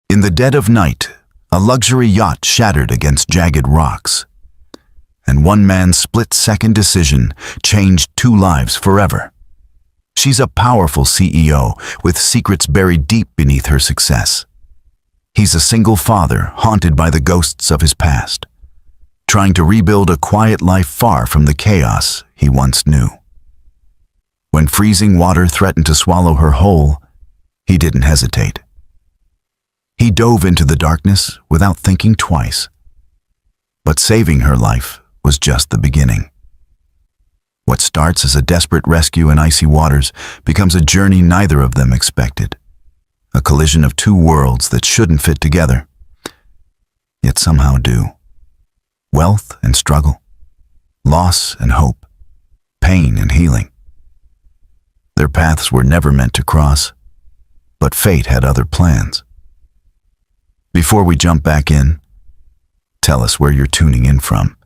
In the dead of night, a luxury yacht shattered against jagged rocks, and one man's split-second decision changed two lives forever. She's a powerful CEO with secrets buried deep beneath her success. He's a single father haunted by the ghosts of his past, trying to rebuild a quiet life far from the chaos he once knew. When freezing water threatened to swallow her whole, he didn't hesitate. He dove into the darkness without thinking twice. But saving her life was just the beginning. What starts as a desperate rescue in icy waters becomes a journey neither of them expected. A collision of two worlds that shouldn't fit together, yet somehow do. Wealth and struggle, loss and hope, pain and healing. Their paths were never meant to cross, but fate had other plans. Before we jump back in, tell us where you're tuning in from.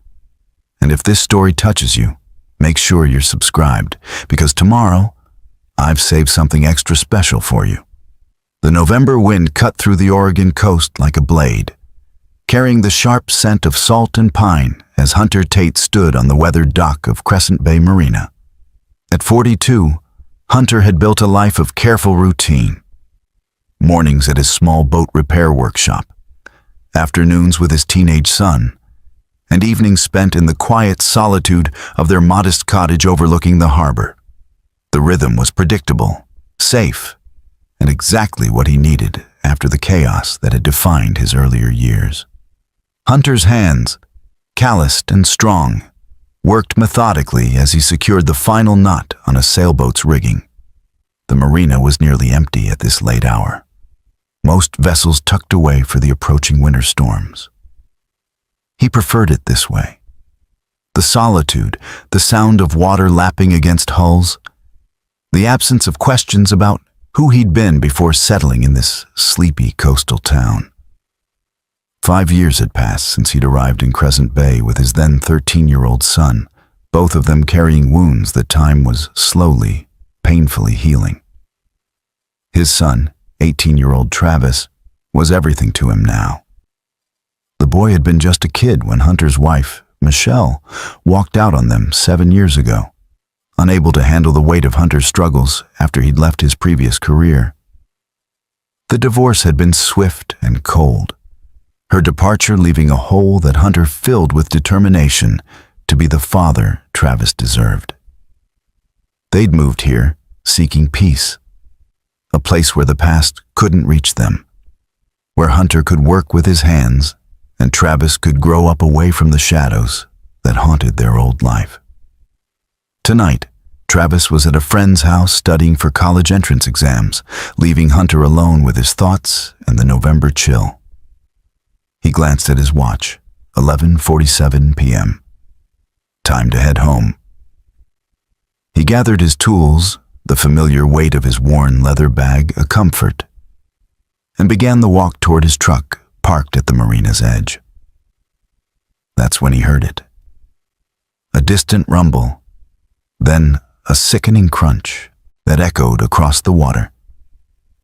And if this story touches you, make sure you're subscribed, because tomorrow, I've saved something extra special for you. The November wind cut through the Oregon coast like a blade, carrying the sharp scent of salt and pine as Hunter Tate stood on the weathered dock of Crescent Bay Marina. At 42, Hunter had built a life of careful routine. Mornings at his small boat repair workshop, afternoons with his teenage son, and evenings spent in the quiet solitude of their modest cottage overlooking the harbor. The rhythm was predictable, safe, and exactly what he needed after the chaos that had defined his earlier years. Hunter's hands, calloused and strong, worked methodically as he secured the final knot on a sailboat's rigging. The marina was nearly empty at this late hour, most vessels tucked away for the approaching winter storms. He preferred it this way. The solitude, the sound of water lapping against hulls, the absence of questions about who he'd been before settling in this sleepy coastal town. 5 years had passed since he'd arrived in Crescent Bay with his then 13-year-old son, both of them carrying wounds that time was slowly, painfully healing. His son, 18-year-old Travis, was everything to him now. The boy had been just a kid when Hunter's wife, Michelle, walked out on them 7 years ago, unable to handle the weight of Hunter's struggles after he'd left his previous career. The divorce had been swift and cold, her departure leaving a hole that Hunter filled with determination to be the father Travis deserved. They'd moved here, seeking peace, a place where the past couldn't reach them, where Hunter could work with his hands and Travis could grow up away from the shadows that haunted their old life. Tonight, Travis was at a friend's house studying for college entrance exams, leaving Hunter alone with his thoughts and the November chill. He glanced at his watch, 11:47 p.m. Time to head home. He gathered his tools, the familiar weight of his worn leather bag a comfort, and began the walk toward his truck parked at the marina's edge. That's when he heard it. A distant rumble, then a sickening crunch that echoed across the water.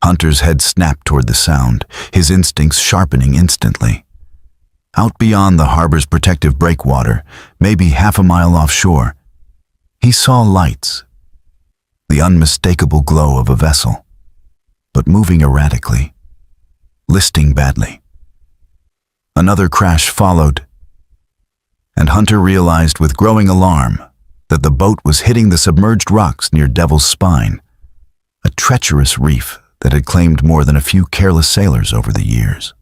Hunter's head snapped toward the sound, his instincts sharpening instantly. Out beyond the harbor's protective breakwater, maybe half a mile offshore, he saw lights, the unmistakable glow of a vessel, but moving erratically, listing badly. Another crash followed, and Hunter realized with growing alarm that the boat was hitting the submerged rocks near Devil's Spine, a treacherous reef that had claimed more than a few careless sailors over the years.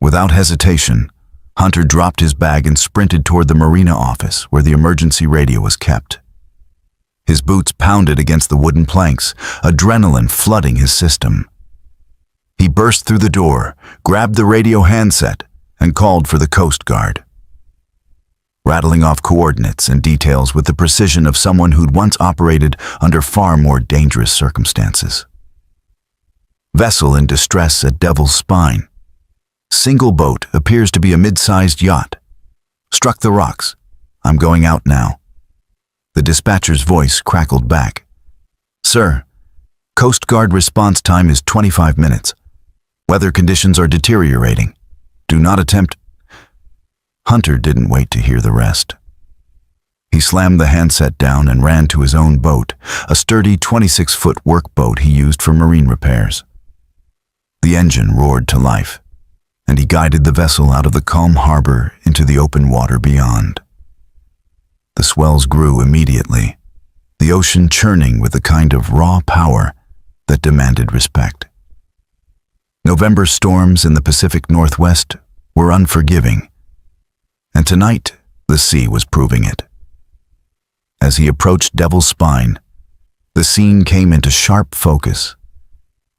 Without hesitation, Hunter dropped his bag and sprinted toward the marina office where the emergency radio was kept. His boots pounded against the wooden planks, adrenaline flooding his system. He burst through the door, grabbed the radio handset, and called for the Coast Guard. Rattling off coordinates and details with the precision of someone who'd once operated under far more dangerous circumstances. Vessel in distress at Devil's Spine. Single boat appears to be a mid-sized yacht. Struck the rocks. I'm going out now. The dispatcher's voice crackled back. Sir, Coast Guard response time is 25 minutes. Weather conditions are deteriorating. Do not attempt. Hunter didn't wait to hear the rest. He slammed the handset down and ran to his own boat, a sturdy 26-foot workboat he used for marine repairs. The engine roared to life, and he guided the vessel out of the calm harbor into the open water beyond. The swells grew immediately, the ocean churning with a kind of raw power that demanded respect. November storms in the Pacific Northwest were unforgiving, and tonight the sea was proving it. As he approached Devil's Spine, the scene came into sharp focus.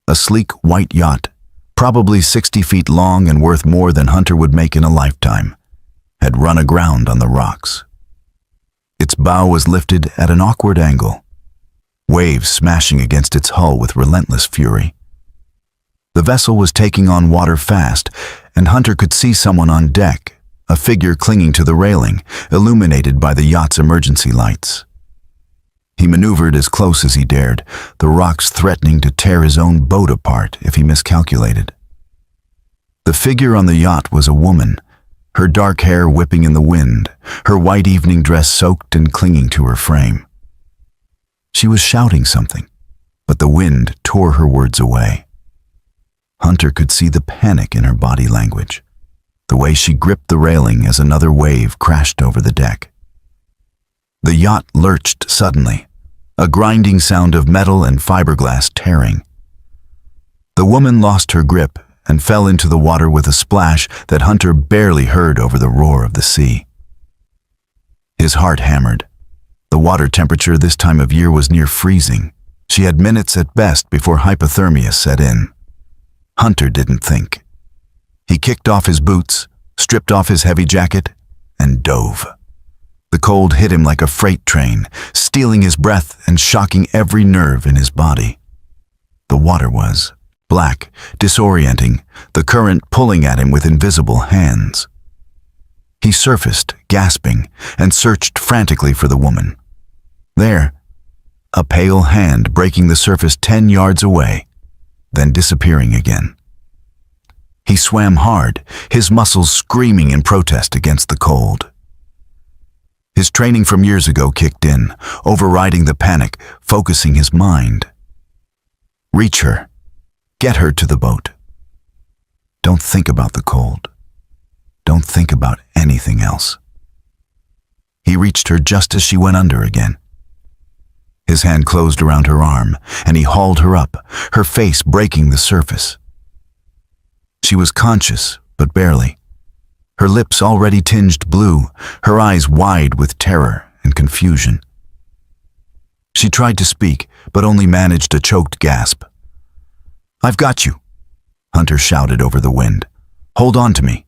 A sleek white yacht, probably 60 feet long and worth more than Hunter would make in a lifetime, had run aground on the rocks. Its bow was lifted at an awkward angle, waves smashing against its hull with relentless fury. The vessel was taking on water fast, and Hunter could see someone on deck, a figure clinging to the railing, illuminated by the yacht's emergency lights. He maneuvered as close as he dared, the rocks threatening to tear his own boat apart if he miscalculated. The figure on the yacht was a woman, her dark hair whipping in the wind, her white evening dress soaked and clinging to her frame. She was shouting something, but the wind tore her words away. Hunter could see the panic in her body language, the way she gripped the railing as another wave crashed over the deck. The yacht lurched suddenly, a grinding sound of metal and fiberglass tearing. The woman lost her grip and fell into the water with a splash that Hunter barely heard over the roar of the sea. His heart hammered. The water temperature this time of year was near freezing. She had minutes at best before hypothermia set in. Hunter didn't think. He kicked off his boots, stripped off his heavy jacket, and dove. The cold hit him like a freight train, stealing his breath and shocking every nerve in his body. The water was black, disorienting, the current pulling at him with invisible hands. He surfaced, gasping, and searched frantically for the woman. There, a pale hand breaking the surface 10 yards away, then disappearing again. He swam hard, his muscles screaming in protest against the cold. His training from years ago kicked in, overriding the panic, focusing his mind. Reach her. Get her to the boat. Don't think about the cold. Don't think about anything else. He reached her just as she went under again. His hand closed around her arm, and he hauled her up, her face breaking the surface. She was conscious, but barely. Her lips already tinged blue, her eyes wide with terror and confusion. She tried to speak, but only managed a choked gasp. "I've got you," Hunter shouted over the wind. "Hold on to me."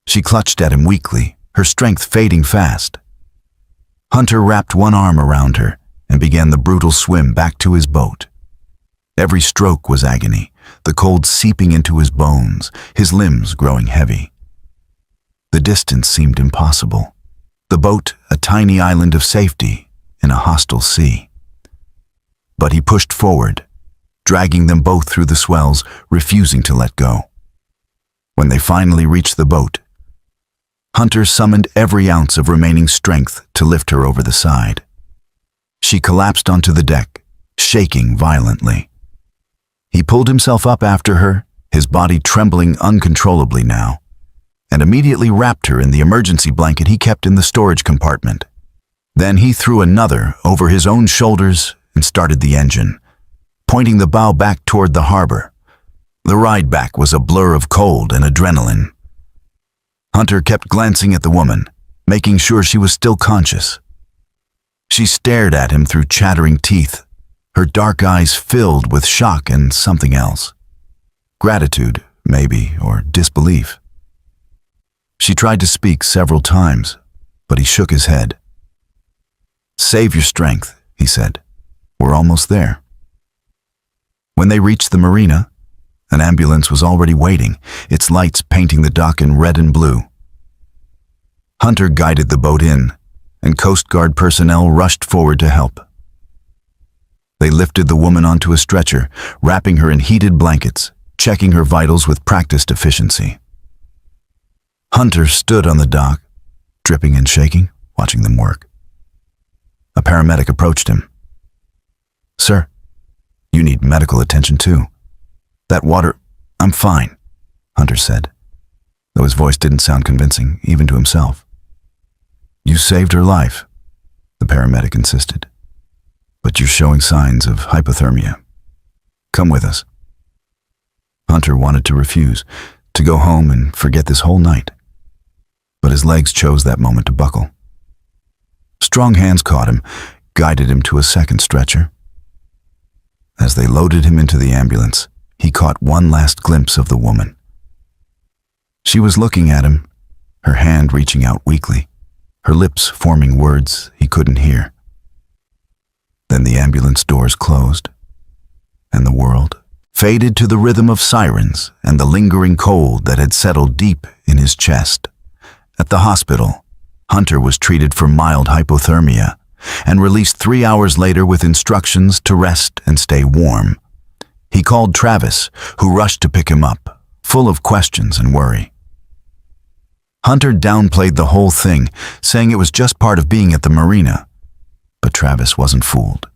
She clutched at him weakly, her strength fading fast. Hunter wrapped one arm around her and began the brutal swim back to his boat. Every stroke was agony, the cold seeping into his bones, his limbs growing heavy. The distance seemed impossible. The boat, a tiny island of safety in a hostile sea. But he pushed forward, dragging them both through the swells, refusing to let go. When they finally reached the boat, Hunter summoned every ounce of remaining strength to lift her over the side. She collapsed onto the deck, shaking violently. He pulled himself up after her, his body trembling uncontrollably now, and immediately wrapped her in the emergency blanket he kept in the storage compartment. Then he threw another over his own shoulders and started the engine, pointing the bow back toward the harbor. The ride back was a blur of cold and adrenaline. Hunter kept glancing at the woman, making sure she was still conscious. She stared at him through chattering teeth, her dark eyes filled with shock and something else. Gratitude, maybe, or disbelief. She tried to speak several times, but he shook his head. "Save your strength," he said. "We're almost there." When they reached the marina, an ambulance was already waiting, its lights painting the dock in red and blue. Hunter guided the boat in, and Coast Guard personnel rushed forward to help. They lifted the woman onto a stretcher, wrapping her in heated blankets, checking her vitals with practiced efficiency. Hunter stood on the dock, dripping and shaking, watching them work. A paramedic approached him. "Sir, you need medical attention too. That water—" "I'm fine," Hunter said, though his voice didn't sound convincing, even to himself. "You saved her life," the paramedic insisted, "but you're showing signs of hypothermia. Come with us." Hunter wanted to refuse, to go home and forget this whole night, but his legs chose that moment to buckle. Strong hands caught him, guided him to a second stretcher. As they loaded him into the ambulance, he caught one last glimpse of the woman. She was looking at him, her hand reaching out weakly, her lips forming words he couldn't hear. Then the ambulance doors closed, and the world faded to the rhythm of sirens and the lingering cold that had settled deep in his chest. At the hospital, Hunter was treated for mild hypothermia and released 3 hours later with instructions to rest and stay warm. He called Travis, who rushed to pick him up, full of questions and worry. Hunter downplayed the whole thing, saying it was just part of being at the marina. But Travis wasn't fooled.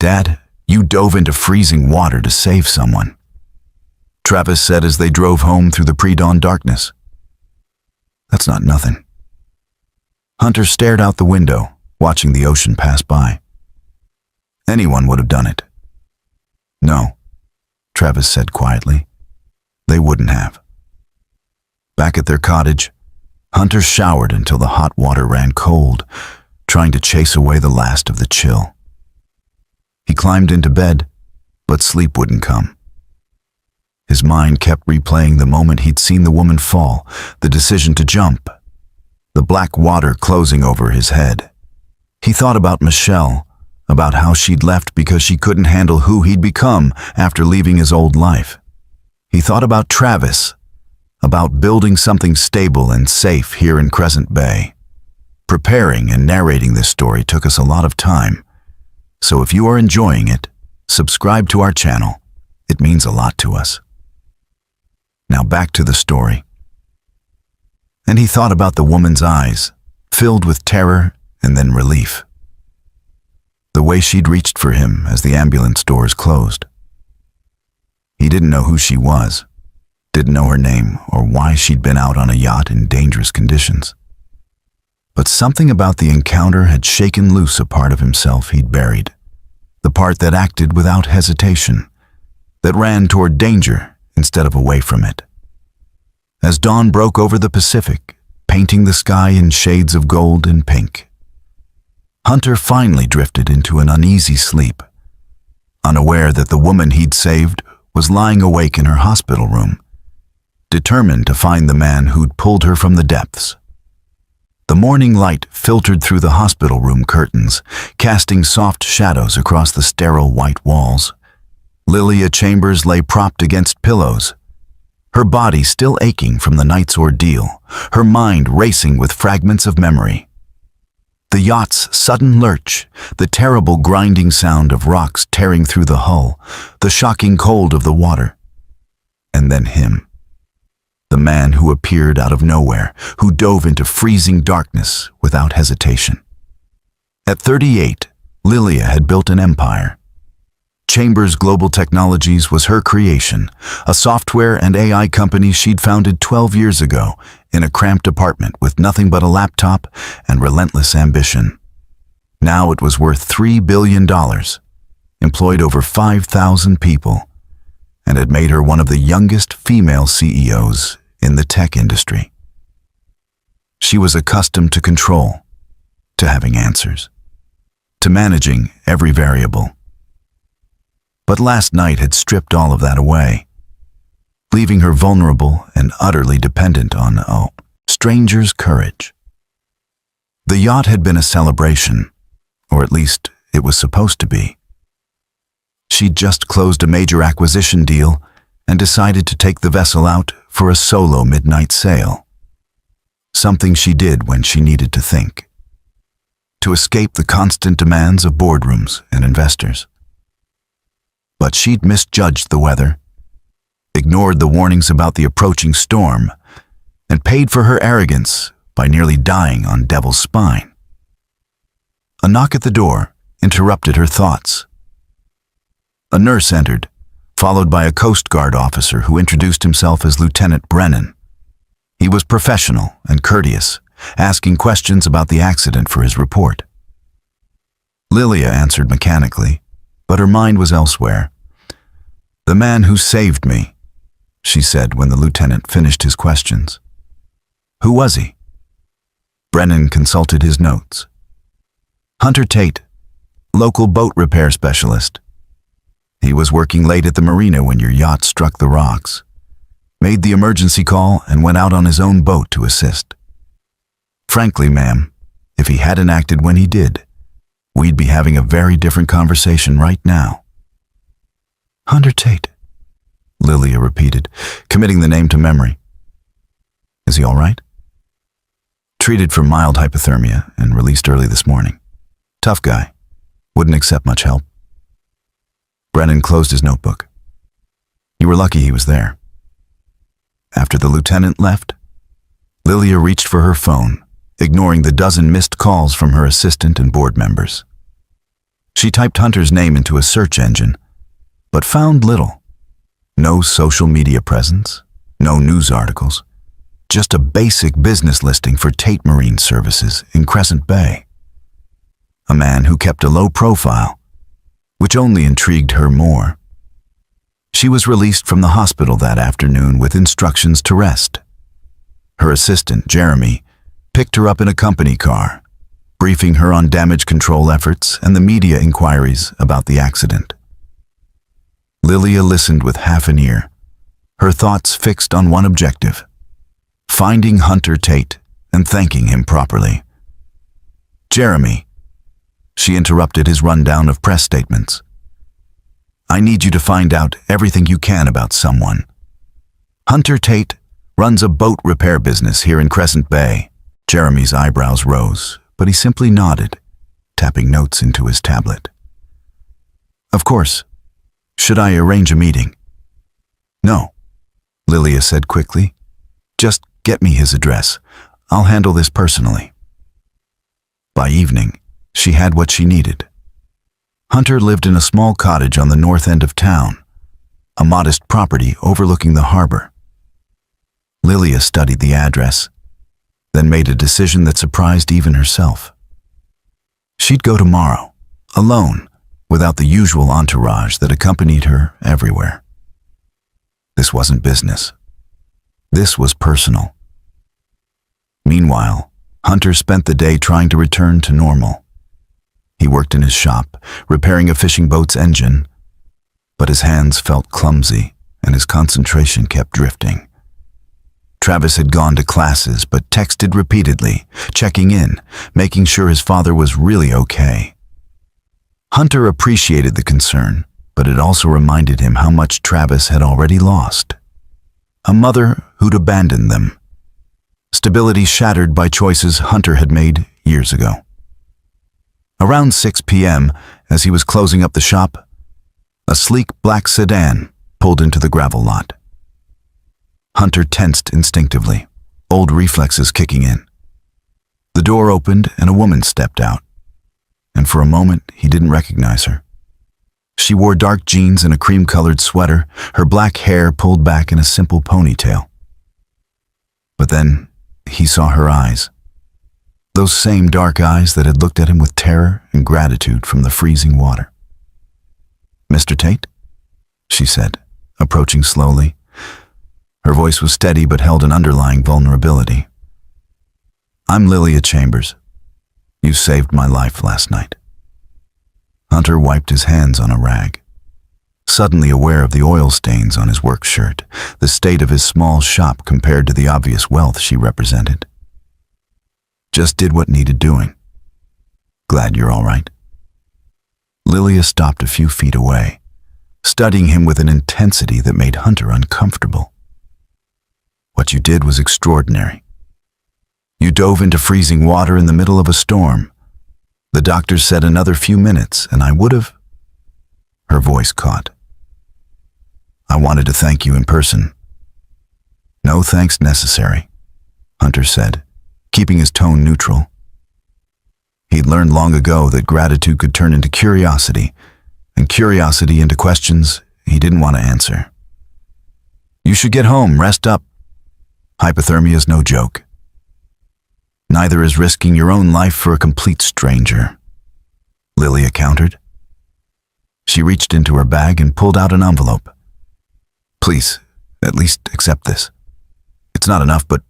"Dad, you dove into freezing water to save someone," Travis said as they drove home through the pre-dawn darkness. "That's not nothing." Hunter stared out the window, watching the ocean pass by. "Anyone would have done it." "No," Travis said quietly. "They wouldn't have." Back at their cottage, Hunter showered until the hot water ran cold, trying to chase away the last of the chill. He climbed into bed, but sleep wouldn't come. His mind kept replaying the moment he'd seen the woman fall, the decision to jump, the black water closing over his head. He thought about Michelle, about how she'd left because she couldn't handle who he'd become after leaving his old life. He thought about Travis, about building something stable and safe here in Crescent Bay. Preparing and narrating this story took us a lot of time, so if you are enjoying it, subscribe to our channel. It means a lot to us. Now back to the story. And he thought about the woman's eyes, filled with terror and then relief. The way she'd reached for him as the ambulance doors closed. He didn't know who she was, didn't know her name or why she'd been out on a yacht in dangerous conditions. But something about the encounter had shaken loose a part of himself he'd buried, the part that acted without hesitation, that ran toward danger instead of away from it. As dawn broke over the Pacific, painting the sky in shades of gold and pink, Hunter finally drifted into an uneasy sleep, unaware that the woman he'd saved was lying awake in her hospital room, determined to find the man who'd pulled her from the depths. The morning light filtered through the hospital room curtains, casting soft shadows across the sterile white walls. Lilia Chambers lay propped against pillows, her body still aching from the night's ordeal, her mind racing with fragments of memory. The yacht's sudden lurch, the terrible grinding sound of rocks tearing through the hull, the shocking cold of the water. And then him. The man who appeared out of nowhere, who dove into freezing darkness without hesitation. At 38, Lilia had built an empire. Chambers Global Technologies was her creation, a software and AI company she'd founded 12 years ago in a cramped apartment with nothing but a laptop and relentless ambition. Now it was worth $3 billion, employed over 5,000 people, and had made her one of the youngest female CEOs in the tech industry. She was accustomed to control, to having answers, to managing every variable. But last night had stripped all of that away, leaving her vulnerable and utterly dependent on a stranger's courage. The yacht had been a celebration, or at least it was supposed to be. She'd just closed a major acquisition deal and decided to take the vessel out for a solo midnight sail. Something she did when she needed to think, to escape the constant demands of boardrooms and investors. But she'd misjudged the weather, ignored the warnings about the approaching storm, and paid for her arrogance by nearly dying on Devil's Spine. A knock at the door interrupted her thoughts. A nurse entered, followed by a Coast Guard officer who introduced himself as Lieutenant Brennan. He was professional and courteous, asking questions about the accident for his report. Lilia answered mechanically, but her mind was elsewhere. "The man who saved me," she said when the lieutenant finished his questions. "Who was he?" Brennan consulted his notes. "Hunter Tate, local boat repair specialist. He was working late at the marina when your yacht struck the rocks, made the emergency call, and went out on his own boat to assist. Frankly, ma'am, if he hadn't acted when he did, we'd be having a very different conversation right now." "Hunter Tate," Lilia repeated, committing the name to memory. "Is he all right?" "Treated for mild hypothermia and released early this morning. Tough guy. Wouldn't accept much help." Brennan closed his notebook. "You were lucky he was there." After the lieutenant left, Lilia reached for her phone, ignoring the dozen missed calls from her assistant and board members. She typed Hunter's name into a search engine, but found little. No social media presence, no news articles, just a basic business listing for Tate Marine Services in Crescent Bay. A man who kept a low profile, which only intrigued her more. She was released from the hospital that afternoon with instructions to rest. Her assistant, Jeremy, picked her up in a company car, briefing her on damage control efforts and the media inquiries about the accident. Lilia listened with half an ear, her thoughts fixed on one objective: finding Hunter Tate and thanking him properly. "Jeremy," she interrupted his rundown of press statements. "I need you to find out everything you can about someone. Hunter Tate runs a boat repair business here in Crescent Bay." Jeremy's eyebrows rose, but he simply nodded, tapping notes into his tablet. "Of course. Should I arrange a meeting?" "No," Lilia said quickly. "Just get me his address. I'll handle this personally." By evening, she had what she needed. Hunter lived in a small cottage on the north end of town, a modest property overlooking the harbor. Lilia studied the address, then made a decision that surprised even herself. She'd go tomorrow, alone, without the usual entourage that accompanied her everywhere. This wasn't business. This was personal. Meanwhile, Hunter spent the day trying to return to normal. He worked in his shop, repairing a fishing boat's engine, but his hands felt clumsy and his concentration kept drifting. Travis had gone to classes but texted repeatedly, checking in, making sure his father was really okay. Hunter appreciated the concern, but it also reminded him how much Travis had already lost. A mother who'd abandoned them. Stability shattered by choices Hunter had made years ago. Around 6 p.m., as he was closing up the shop, a sleek black sedan pulled into the gravel lot. Hunter tensed instinctively, old reflexes kicking in. The door opened and a woman stepped out, and for a moment he didn't recognize her. She wore dark jeans and a cream-colored sweater, her black hair pulled back in a simple ponytail. But then he saw her eyes. Those same dark eyes that had looked at him with terror and gratitude from the freezing water. "Mr. Tate?" she said, approaching slowly. Her voice was steady but held an underlying vulnerability. "I'm Lilia Chambers. You saved my life last night." Hunter wiped his hands on a rag, suddenly aware of the oil stains on his work shirt, the state of his small shop compared to the obvious wealth she represented. "Just did what needed doing. Glad you're all right." Lilia stopped a few feet away, studying him with an intensity that made Hunter uncomfortable. "What you did was extraordinary. You dove into freezing water in the middle of a storm. The doctor said another few minutes, and I would have..." Her voice caught. I wanted to thank you in person." "No thanks necessary," Hunter said, keeping his tone neutral. He'd learned long ago that gratitude could turn into curiosity, and curiosity into questions he didn't want to answer. "You should get home, rest up. Hypothermia is no joke. Neither is risking your own life for a complete stranger," Lilia countered. She reached into her bag and pulled out an envelope. "Please, at least accept this. It's not enough, but..."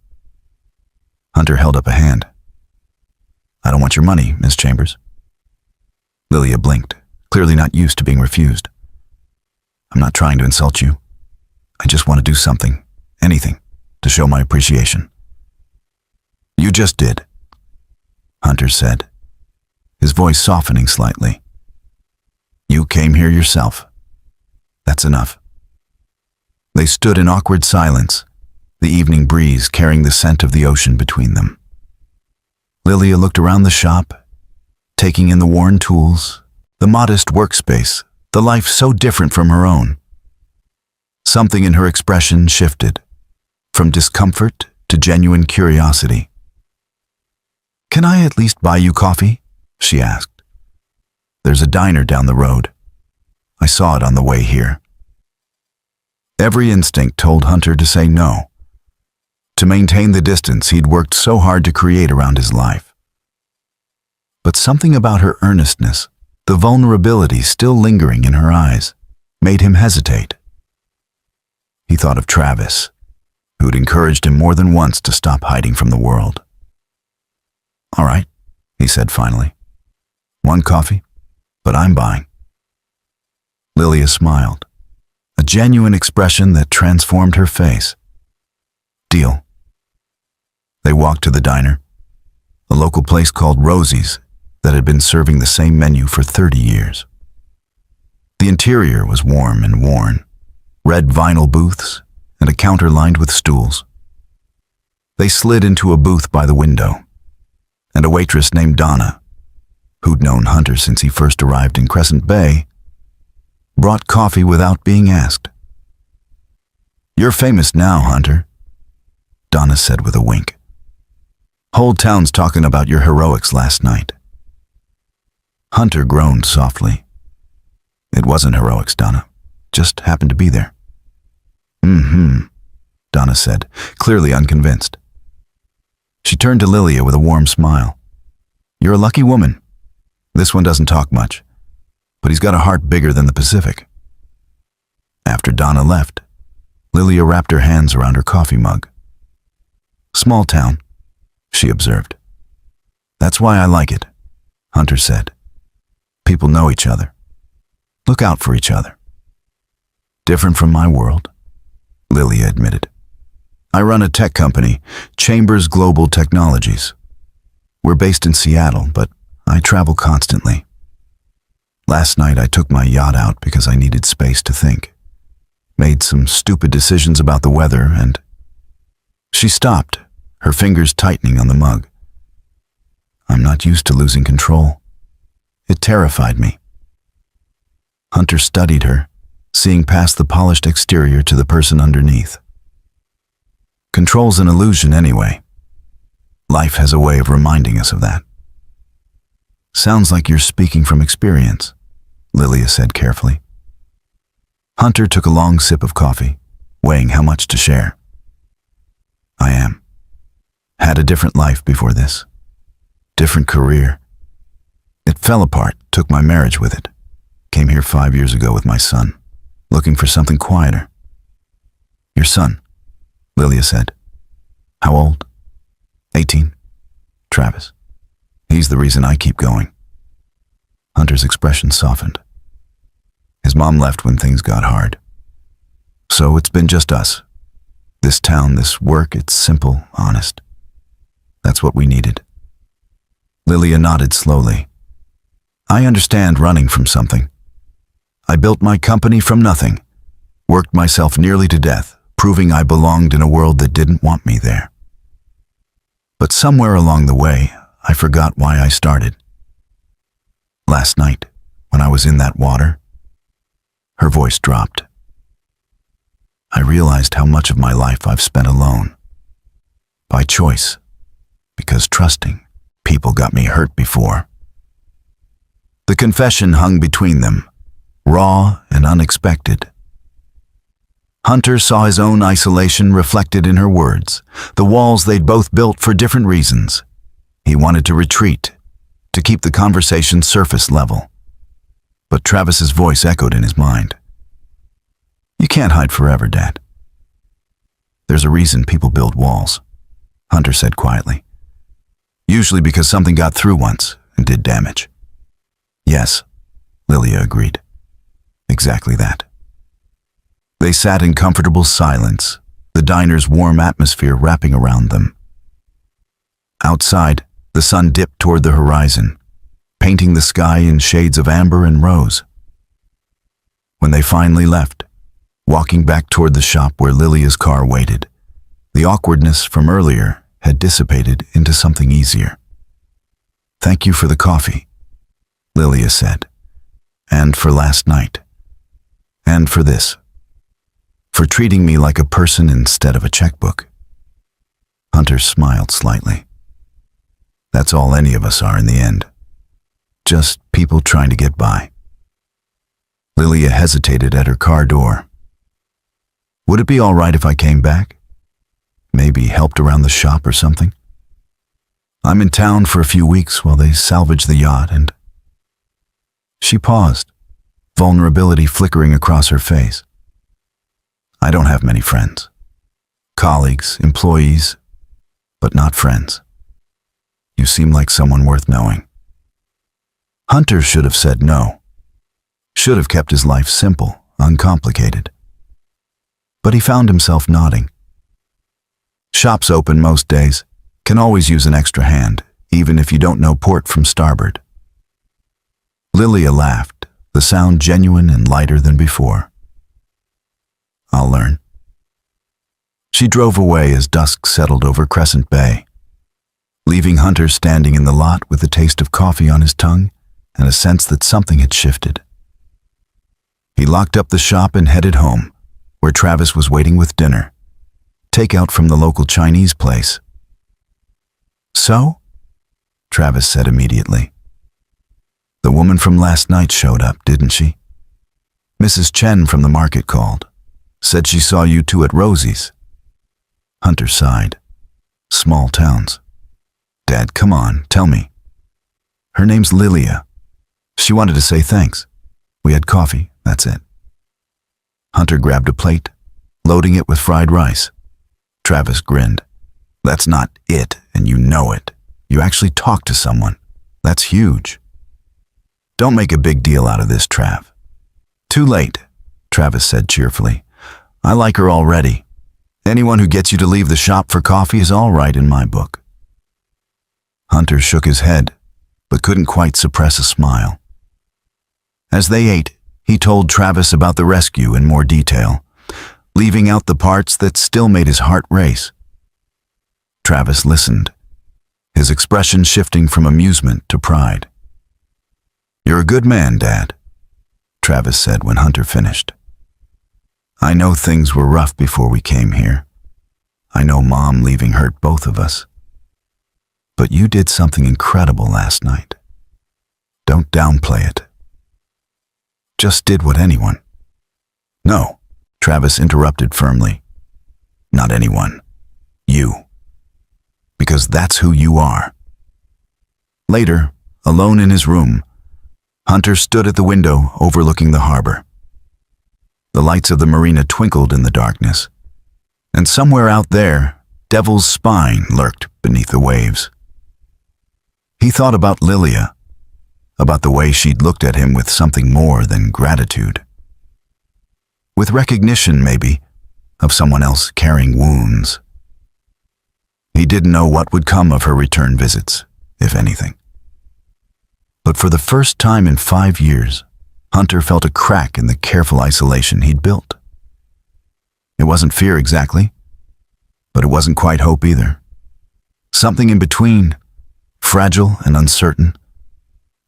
Hunter held up a hand. "I don't want your money, Miss Chambers." Lilia blinked, clearly not used to being refused. "I'm not trying to insult you. I just want to do something, anything, to show my appreciation." "You just did," Hunter said, his voice softening slightly. "You came here yourself. That's enough." They stood in awkward silence, the evening breeze carrying the scent of the ocean between them. Lilia looked around the shop, taking in the worn tools, the modest workspace, the life so different from her own. Something in her expression shifted, from discomfort to genuine curiosity. "Can I at least buy you coffee?" she asked. "There's a diner down the road. I saw it on the way here." Every instinct told Hunter to say no, to maintain the distance he'd worked so hard to create around his life. But something about her earnestness, the vulnerability still lingering in her eyes, made him hesitate. He thought of Travis, who'd encouraged him more than once to stop hiding from the world. "All right," he said finally. "One coffee, but I'm buying." Lilia smiled, a genuine expression that transformed her face. "Deal." They walked to the diner, a local place called Rosie's that had been serving the same menu for 30 years. The interior was warm and worn, red vinyl booths and a counter lined with stools. They slid into a booth by the window, and a waitress named Donna, who'd known Hunter since he first arrived in Crescent Bay, brought coffee without being asked. "You're famous now, Hunter," Donna said with a wink. "Whole town's talking about your heroics last night." Hunter groaned softly. "It wasn't heroics, Donna. Just happened to be there." Donna said, clearly unconvinced. She turned to Lilia with a warm smile. "You're a lucky woman. This one doesn't talk much, but he's got a heart bigger than the Pacific." After Donna left, Lilia wrapped her hands around her coffee mug. "Small town," she observed. "That's why I like it," Hunter said. "People know each other. Look out for each other." "Different from my world," Lilia admitted. "I run a tech company, Chambers Global Technologies. We're based in Seattle, but I travel constantly. Last night I took my yacht out because I needed space to think. Made some stupid decisions about the weather and..." She stopped, her fingers tightening on the mug. "I'm not used to losing control. It terrified me." Hunter studied her, seeing past the polished exterior to the person underneath. Control's an illusion anyway. Life has a way of reminding us of that. "Sounds like you're speaking from experience," Lilia said carefully. Hunter took a long sip of coffee, weighing how much to share. "I am. Had a different life before this. Different career. It fell apart, took my marriage with it. Came here 5 years ago with my son, looking for something quieter." "Your son," Lilia said. "How old?" 18. Travis. He's the reason I keep going." Hunter's expression softened. His mom left when things got hard. So it's been just us. This town, this work, it's simple, honest. That's what we needed. Lilia nodded slowly. "I understand running from something. I built my company from nothing, worked myself nearly to death, proving I belonged in a world that didn't want me there. But somewhere along the way, I forgot why I started. Last night, when I was in that water..." Her voice dropped. I realized how much of my life I've spent alone. By choice, because trusting people got me hurt before. The confession hung between them, raw and unexpected. Hunter saw his own isolation reflected in her words, the walls they'd both built for different reasons. He wanted to retreat, to keep the conversation surface level. But Travis's voice echoed in his mind. You can't hide forever, Dad. There's a reason people build walls, Hunter said quietly. Usually because something got through once and did damage. Yes, Lilia agreed. Exactly that. They sat in comfortable silence, the diner's warm atmosphere wrapping around them. Outside, the sun dipped toward the horizon, painting the sky in shades of amber and rose. When they finally left, walking back toward the shop where Lilia's car waited, the awkwardness from earlier had dissipated into something easier. Thank you for the coffee, Lilia said, and for last night, and for this, for treating me like a person instead of a checkbook. Hunter smiled slightly. That's all any of us are in the end. Just people trying to get by. Lilia hesitated at her car door. Would it be all right if I came back? Maybe helped around the shop or something? I'm in town for a few weeks while they salvage the yacht and... She paused, vulnerability flickering across her face. I don't have many friends. Colleagues, employees, but not friends. You seem like someone worth knowing. Hunter should have said no. Should have kept his life simple, uncomplicated. But he found himself nodding. Shops open most days, can always use an extra hand, even if you don't know port from starboard. Lilia laughed, the sound genuine and lighter than before. I'll learn. She drove away as dusk settled over Crescent Bay, leaving Hunter standing in the lot with the taste of coffee on his tongue and a sense that something had shifted. He locked up the shop and headed home, where Travis was waiting with dinner, takeout from the local Chinese place. So? Travis said immediately. The woman from last night showed up, didn't she? Mrs. Chen from the market called. Said she saw you two at Rosie's. Hunter sighed. Small towns. Dad, come on, tell me. Her name's Lilia. She wanted to say thanks. We had coffee, that's it. Hunter grabbed a plate, loading it with fried rice. Travis grinned. That's not it, and you know it. You actually talked to someone. That's huge. Don't make a big deal out of this, Trav. Too late, Travis said cheerfully. I like her already. Anyone who gets you to leave the shop for coffee is all right in my book. Hunter shook his head, but couldn't quite suppress a smile. As they ate, he told Travis about the rescue in more detail, leaving out the parts that still made his heart race. Travis listened, his expression shifting from amusement to pride. You're a good man, Dad, Travis said when Hunter finished. I know things were rough before we came here. I know Mom leaving hurt both of us. But you did something incredible last night. Don't downplay it. Just did what anyone. No, Travis interrupted firmly. Not anyone. You. Because that's who you are. Later, alone in his room, Hunter stood at the window overlooking the harbor. The lights of the marina twinkled in the darkness, and somewhere out there, Devil's Spine lurked beneath the waves. He thought about Lilia, about the way she'd looked at him with something more than gratitude. With recognition, maybe, of someone else carrying wounds. He didn't know what would come of her return visits, if anything. But for the first time in 5 years, Hunter felt a crack in the careful isolation he'd built. It wasn't fear exactly, but it wasn't quite hope either. Something in between, fragile and uncertain,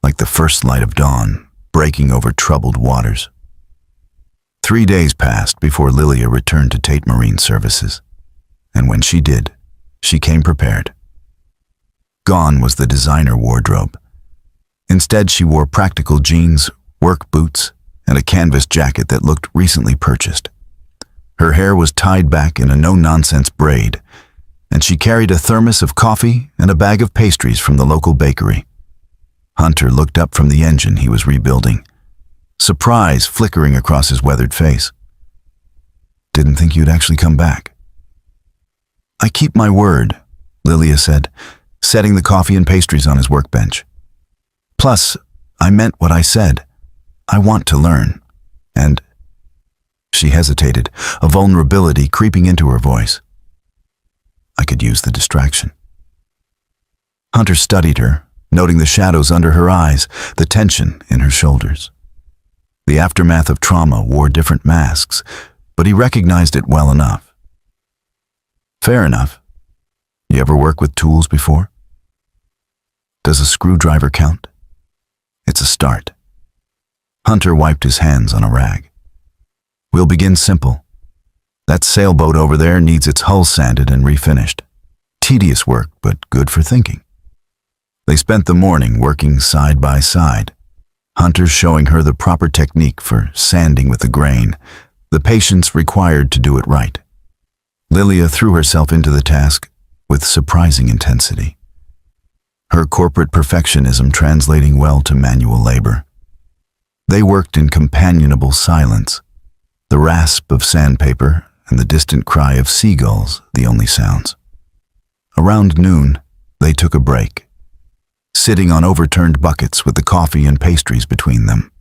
like the first light of dawn breaking over troubled waters. 3 days passed before Lilia returned to Tate Marine Services. And when she did, she came prepared. Gone was the designer wardrobe. Instead, she wore practical jeans, work boots, and a canvas jacket that looked recently purchased. Her hair was tied back in a no-nonsense braid, and she carried a thermos of coffee and a bag of pastries from the local bakery. Hunter looked up from the engine he was rebuilding, surprise flickering across his weathered face. "Didn't think you'd actually come back." "I keep my word," Lilia said, setting the coffee and pastries on his workbench. "Plus, I meant what I said. I want to learn." And she hesitated, a vulnerability creeping into her voice. "I could use the distraction." Hunter studied her, noting the shadows under her eyes, the tension in her shoulders. The aftermath of trauma wore different masks, but he recognized it well enough. "Fair enough. You ever work with tools before? Does a screwdriver count?" "It's a start." Hunter wiped his hands on a rag. "We'll begin simple. That sailboat over there needs its hull sanded and refinished. Tedious work, but good for thinking." They spent the morning working side by side, Hunter showing her the proper technique for sanding with the grain, the patience required to do it right. Lilia threw herself into the task with surprising intensity, her corporate perfectionism translating well to manual labor. They worked in companionable silence, the rasp of sandpaper and the distant cry of seagulls the only sounds. Around noon, they took a break, sitting on overturned buckets with the coffee and pastries between them.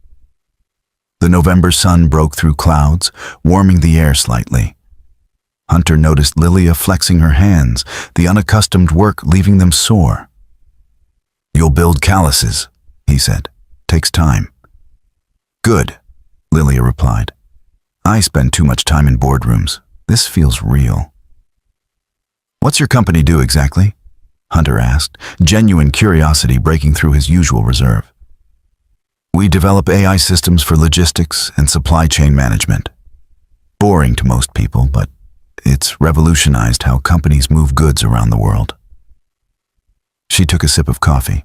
The November sun broke through clouds, warming the air slightly. Hunter noticed Lilia flexing her hands, the unaccustomed work leaving them sore. "You'll build calluses," he said. "Takes time." "Good," Lilia replied. "I spend too much time in boardrooms. This feels real." "What's your company do exactly?" Hunter asked, genuine curiosity breaking through his usual reserve. "We develop AI systems for logistics and supply chain management. Boring to most people, but it's revolutionized how companies move goods around the world." She took a sip of coffee.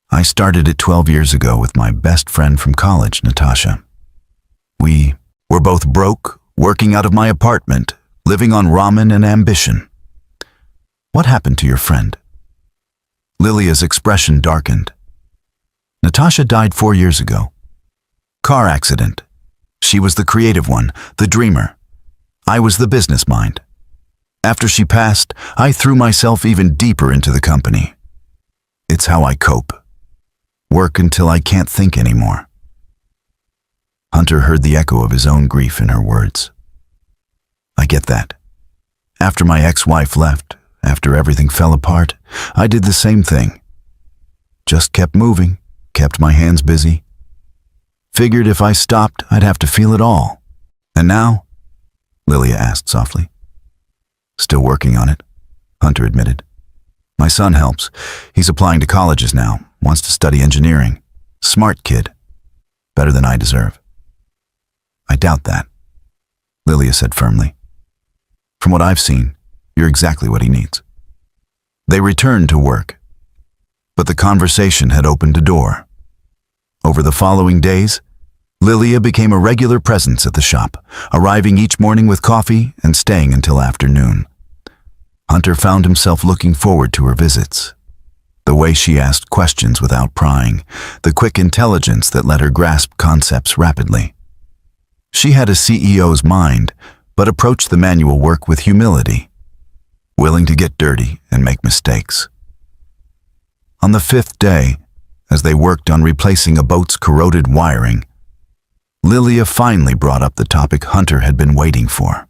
"I started it 12 years ago with my best friend from college, Natasha. We were both broke, working out of my apartment, living on ramen and ambition." "What happened to your friend?" Lilia's expression darkened. "Natasha died 4 years ago. Car accident. She was the creative one, the dreamer. I was the business mind. After she passed, I threw myself even deeper into the company. It's how I cope. Work until I can't think anymore." Hunter heard the echo of his own grief in her words. "I get that. After my ex-wife left, after everything fell apart, I did the same thing. Just kept moving, kept my hands busy. Figured if I stopped, I'd have to feel it all. And now?" Lilia asked softly. "Still working on it," Hunter admitted. "My son helps. He's applying to colleges now, wants to study engineering. Smart kid. Better than I deserve." "I doubt that," Lilia said firmly. "From what I've seen, you're exactly what he needs." They returned to work, but the conversation had opened a door. Over the following days, Lilia became a regular presence at the shop, arriving each morning with coffee and staying until afternoon. Hunter found himself looking forward to her visits. The way she asked questions without prying, the quick intelligence that let her grasp concepts rapidly. She had a CEO's mind, but approached the manual work with humility, willing to get dirty and make mistakes. On the 5th day, as they worked on replacing a boat's corroded wiring, Lilia finally brought up the topic Hunter had been waiting for.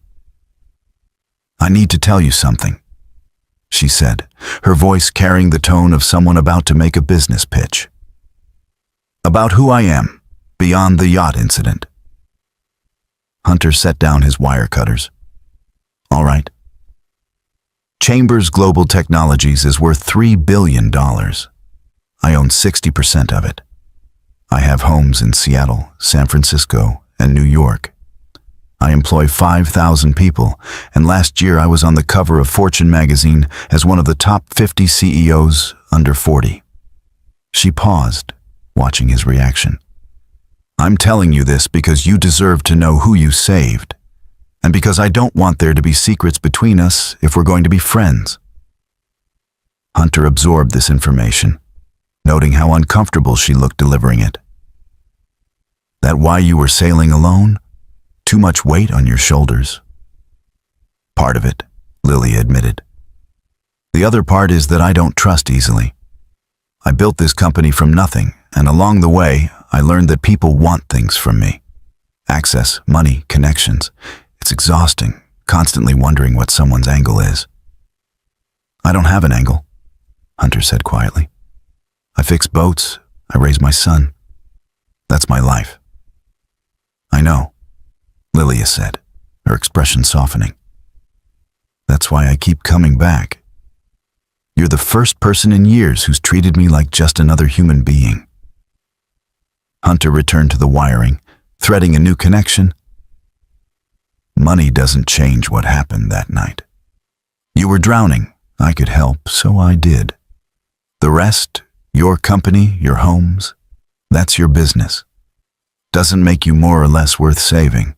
"I need to tell you something," she said, her voice carrying the tone of someone about to make a business pitch. "About who I am, beyond the yacht incident." Hunter set down his wire cutters. "All right. Chambers Global Technologies is worth $3 billion. I own 60% of it. I have homes in Seattle, San Francisco, and New York. I employ 5,000 people, and last year I was on the cover of Fortune magazine as one of the top 50 CEOs under 40. She paused, watching his reaction. I'm telling you this because you deserve to know who you saved, and because I don't want there to be secrets between us if we're going to be friends. Hunter absorbed this information, noting how uncomfortable she looked delivering it. That why you were sailing alone? Too much weight on your shoulders? Part of it, Lily admitted. The other part is that I don't trust easily. I built this company from nothing, and along the way, I learned that people want things from me. Access, money, connections. It's exhausting, constantly wondering what someone's angle is. I don't have an angle, Hunter said quietly. I fix boats, I raise my son. That's my life. I know, Lilia said, her expression softening. That's why I keep coming back. You're the first person in years who's treated me like just another human being. Hunter returned to the wiring, threading a new connection. Money doesn't change what happened that night. You were drowning. I could help, so I did. The rest, your company, your homes, that's your business. Doesn't make you more or less worth saving.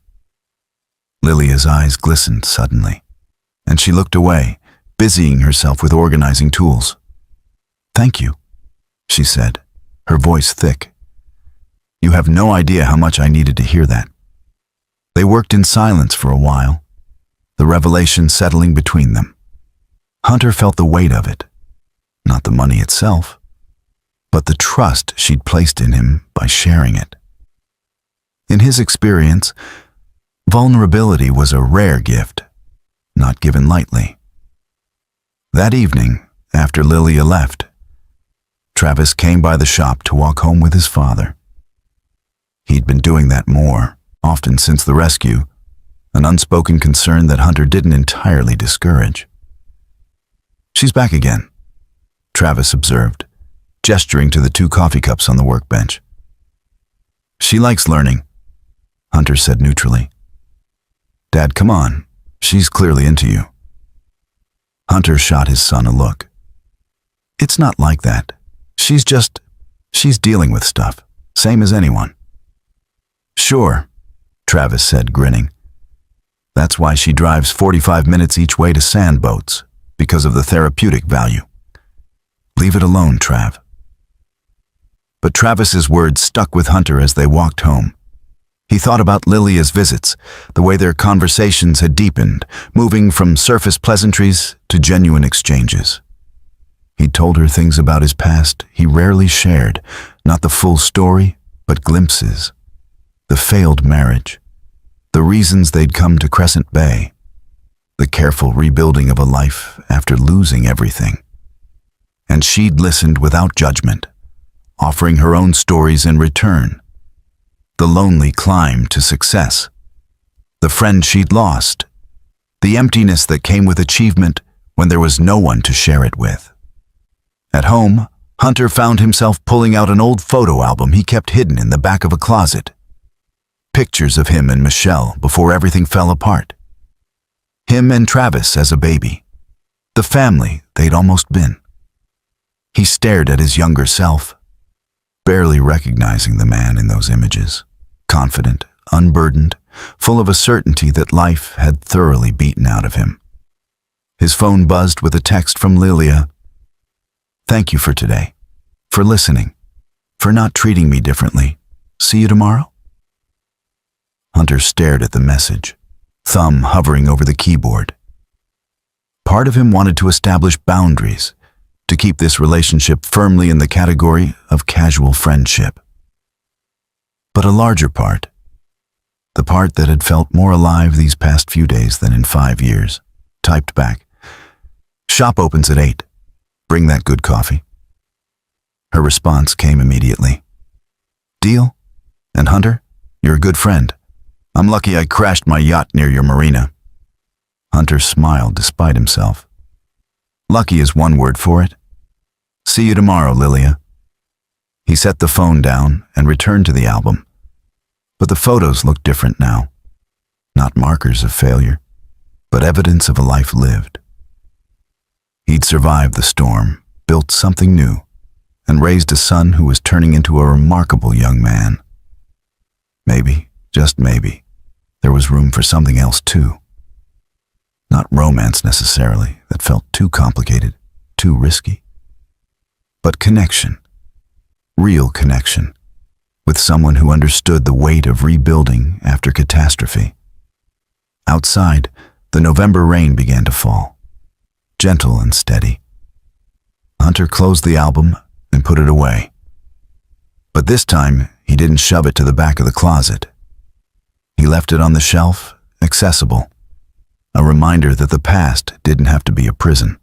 Lilia's eyes glistened suddenly, and she looked away, busying herself with organizing tools. Thank you, she said, her voice thick. You have no idea how much I needed to hear that. They worked in silence for a while, the revelation settling between them. Hunter felt the weight of it, not the money itself, but the trust she'd placed in him by sharing it. In his experience, vulnerability was a rare gift, not given lightly. That evening, after Lilia left, Travis came by the shop to walk home with his father. He'd been doing that more, often since the rescue, an unspoken concern that Hunter didn't entirely discourage. She's back again, Travis observed, gesturing to the 2 coffee cups on the workbench. She likes learning, Hunter said neutrally. Dad, come on, she's clearly into you. Hunter shot his son a look. It's not like that. She's dealing with stuff, same as anyone. Sure, Travis said, grinning. That's why she drives 45 minutes each way to sand boats, because of the therapeutic value. Leave it alone, Trav. But Travis's words stuck with Hunter as they walked home. He thought about Lilia's visits, the way their conversations had deepened, moving from surface pleasantries to genuine exchanges. He'd told her things about his past he rarely shared, not the full story, but glimpses. The failed marriage, the reasons they'd come to Crescent Bay, the careful rebuilding of a life after losing everything. And she'd listened without judgment, offering her own stories in return. The lonely climb to success, the friend she'd lost, the emptiness that came with achievement when there was no one to share it with. At home, Hunter found himself pulling out an old photo album he kept hidden in the back of a closet. Pictures of him and Michelle before everything fell apart. Him and Travis as a baby. The family they'd almost been. He stared at his younger self, barely recognizing the man in those images. Confident, unburdened, full of a certainty that life had thoroughly beaten out of him. His phone buzzed with a text from Lilia. Thank you for today, for listening, for not treating me differently. See you tomorrow? Hunter stared at the message, thumb hovering over the keyboard. Part of him wanted to establish boundaries, to keep this relationship firmly in the category of casual friendship. But a larger part, the part that had felt more alive these past few days than in 5 years, typed back, Shop opens at 8. Bring that good coffee. Her response came immediately. Deal? And Hunter, you're a good friend. I'm lucky I crashed my yacht near your marina. Hunter smiled despite himself. Lucky is one word for it. See you tomorrow, Lilia. He set the phone down and returned to the album. But the photos looked different now. Not markers of failure, but evidence of a life lived. He'd survived the storm, built something new, and raised a son who was turning into a remarkable young man. Maybe, just maybe, there was room for something else too. Not romance necessarily, that felt too complicated, too risky. But connection, real connection, with someone who understood the weight of rebuilding after catastrophe. Outside, the November rain began to fall, gentle and steady. Hunter closed the album and put it away. But this time, he didn't shove it to the back of the closet. He left it on the shelf, accessible, a reminder that the past didn't have to be a prison.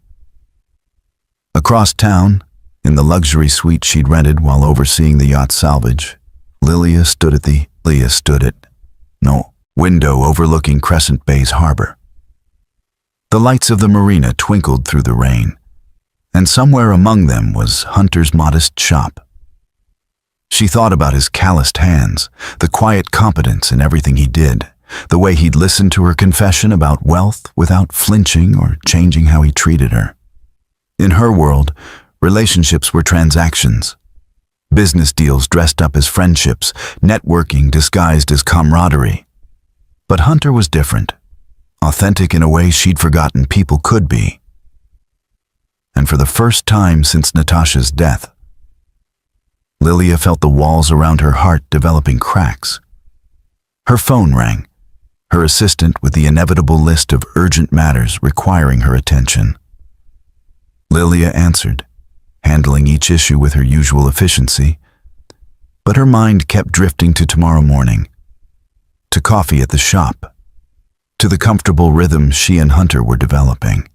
Across town, in the luxury suite she'd rented while overseeing the yacht salvage, Lilia stood at window overlooking Crescent Bay's harbor. The lights of the marina twinkled through the rain, and somewhere among them was Hunter's modest shop. She thought about his calloused hands, the quiet competence in everything he did, the way he'd listened to her confession about wealth without flinching or changing how he treated her. In her world, relationships were transactions. Business deals dressed up as friendships, networking disguised as camaraderie. But Hunter was different, authentic in a way she'd forgotten people could be. And for the first time since Natasha's death, Lilia felt the walls around her heart developing cracks. Her phone rang, her assistant with the inevitable list of urgent matters requiring her attention. Lilia answered, handling each issue with her usual efficiency, but her mind kept drifting to tomorrow morning, to coffee at the shop, to the comfortable rhythm she and Hunter were developing,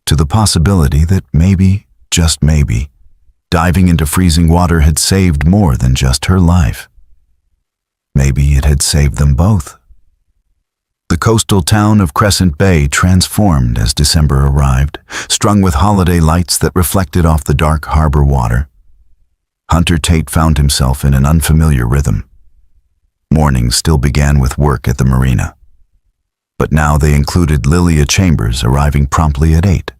to the possibility that maybe, just maybe, diving into freezing water had saved more than just her life. Maybe it had saved them both. The coastal town of Crescent Bay transformed as December arrived, strung with holiday lights that reflected off the dark harbor water. Hunter Tate found himself in an unfamiliar rhythm. Mornings still began with work at the marina, but now they included Lilia Chambers arriving promptly at 8.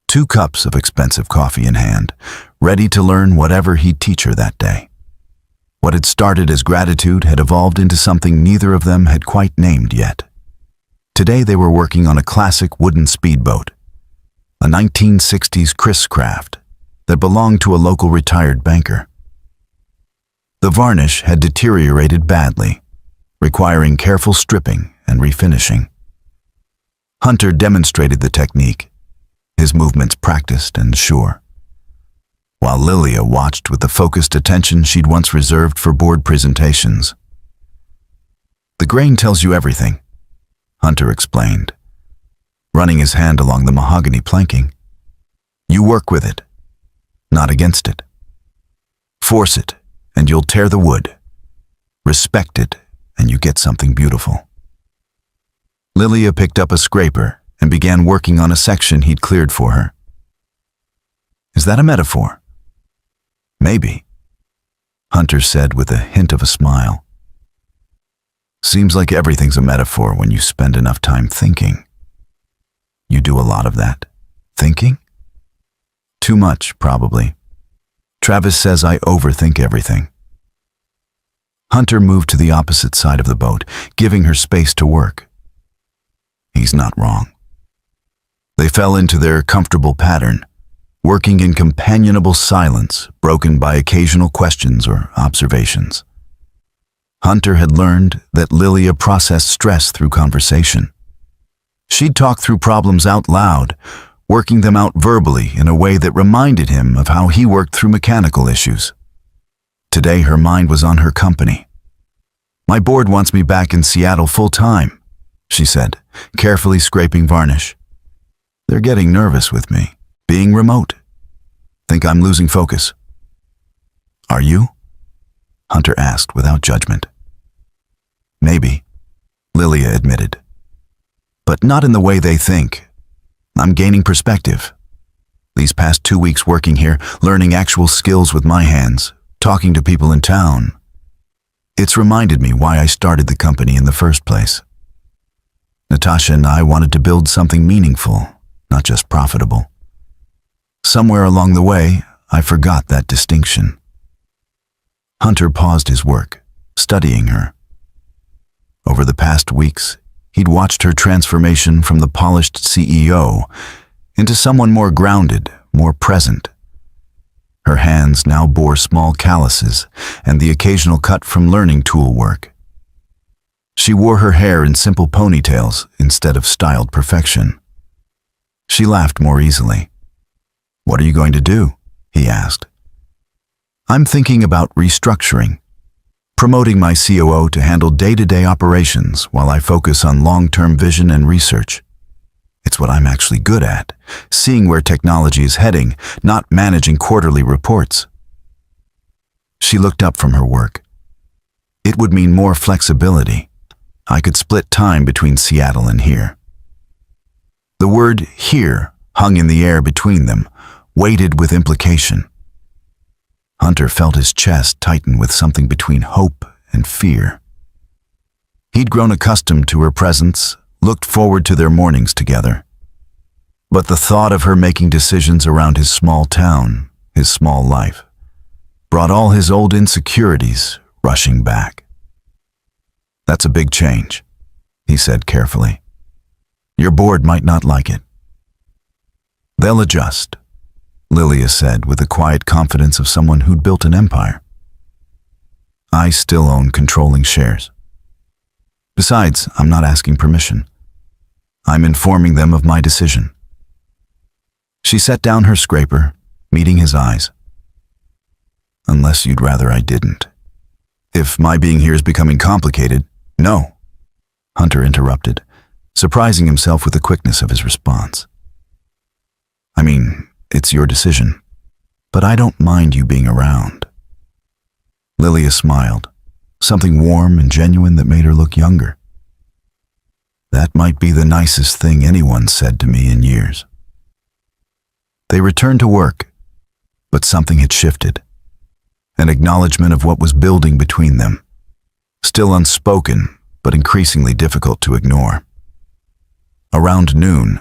2 cups of expensive coffee in hand, ready to learn whatever he'd teach her that day. What had started as gratitude had evolved into something neither of them had quite named yet. Today they were working on a classic wooden speedboat, a 1960s Chris craft that belonged to a local retired banker. The varnish had deteriorated badly, requiring careful stripping and refinishing. Hunter demonstrated the technique, his movements practiced and sure, while Lilia watched with the focused attention she'd once reserved for board presentations. "The grain tells you everything," Hunter explained, running his hand along the mahogany planking. "You work with it, not against it. Force it, and you'll tear the wood. Respect it, and you get something beautiful." Lilia picked up a scraper and began working on a section he'd cleared for her. "Is that a metaphor?" "Maybe," Hunter said with a hint of a smile. "Seems like everything's a metaphor when you spend enough time thinking. You do a lot of that. Thinking? Too much, probably. Travis says I overthink everything." Hunter moved to the opposite side of the boat, giving her space to work. He's not wrong. They fell into their comfortable pattern, working in companionable silence, broken by occasional questions or observations. Hunter had learned that Lilia processed stress through conversation. She'd talk through problems out loud, working them out verbally in a way that reminded him of how he worked through mechanical issues. Today her mind was on her company. "My board wants me back in Seattle full-time," she said, carefully scraping varnish. "They're getting nervous with me, being remote. Think I'm losing focus." "Are you?" Hunter asked without judgment. "Maybe," Lilia admitted. "But not in the way they think. I'm gaining perspective. These past 2 weeks working here, learning actual skills with my hands, talking to people in town. It's reminded me why I started the company in the first place. Natasha and I wanted to build something meaningful, not just profitable. Somewhere along the way, I forgot that distinction. Hunter paused his work, studying her. Over the past weeks, he'd watched her transformation from the polished CEO into someone more grounded, more present. Her hands now bore small calluses and the occasional cut from learning tool work. She wore her hair in simple ponytails instead of styled perfection. She laughed more easily. "What are you going to do?" he asked. "I'm thinking about restructuring, promoting my COO to handle day-to-day operations while I focus on long-term vision and research. It's what I'm actually good at, seeing where technology is heading, not managing quarterly reports." She looked up from her work. It would mean more flexibility. I could split time between Seattle and here. The word "here" hung in the air between them, weighted with implication. Hunter felt his chest tighten with something between hope and fear. He'd grown accustomed to her presence, looked forward to their mornings together. But the thought of her making decisions around his small town, his small life, brought all his old insecurities rushing back. "That's a big change," he said carefully. "Your board might not like it." "They'll adjust," Lilia said with the quiet confidence of someone who'd built an empire. "I still own controlling shares. Besides, I'm not asking permission. I'm informing them of my decision." She set down her scraper, meeting his eyes. "Unless you'd rather I didn't. If my being here is becoming complicated, no," Hunter interrupted, surprising himself with the quickness of his response. "I mean, it's your decision, but I don't mind you being around." Lilia smiled, something warm and genuine that made her look younger. "That might be the nicest thing anyone said to me in years." They returned to work, but something had shifted. An acknowledgement of what was building between them, still unspoken, but increasingly difficult to ignore. Around noon,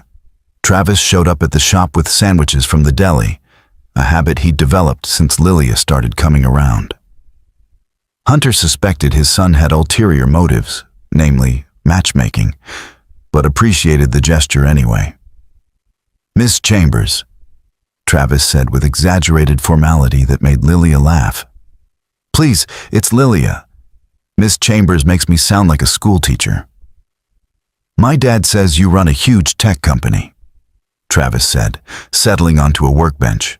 Travis showed up at the shop with sandwiches from the deli, a habit he'd developed since Lilia started coming around. Hunter suspected his son had ulterior motives, namely matchmaking, but appreciated the gesture anyway. "Miss Chambers," Travis said with exaggerated formality that made Lilia laugh. "Please, it's Lilia. Miss Chambers makes me sound like a school teacher." "My dad says you run a huge tech company," Travis said, settling onto a workbench.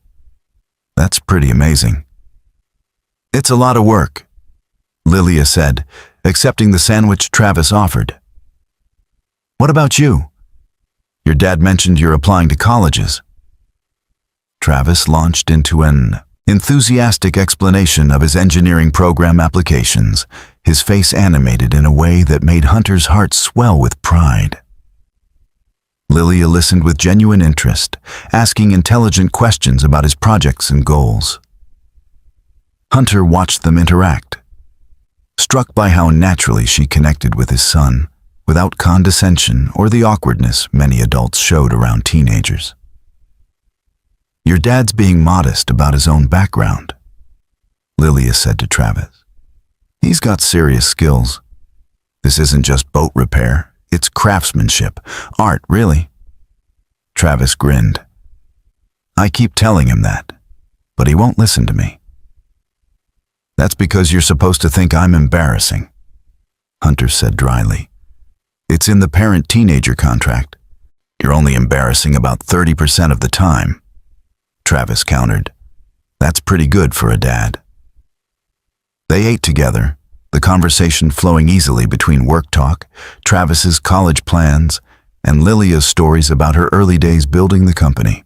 "That's pretty amazing." "It's a lot of work," Lilia said, accepting the sandwich Travis offered. "What about you? Your dad mentioned you're applying to colleges." Travis launched into an enthusiastic explanation of his engineering program applications, his face animated in a way that made Hunter's heart swell with pride. Lilia listened with genuine interest, asking intelligent questions about his projects and goals. Hunter watched them interact, struck by how naturally she connected with his son, without condescension or the awkwardness many adults showed around teenagers. "Your dad's being modest about his own background," Lilia said to Travis. "He's got serious skills. This isn't just boat repair, it's craftsmanship, art, really." Travis grinned. "I keep telling him that, but he won't listen to me." "That's because you're supposed to think I'm embarrassing," Hunter said dryly. "It's in the parent-teenager contract. You're only embarrassing about 30% of the time." Travis countered. "That's pretty good for a dad." They ate together, the conversation flowing easily between work talk, Travis's college plans, and Lilia's stories about her early days building the company.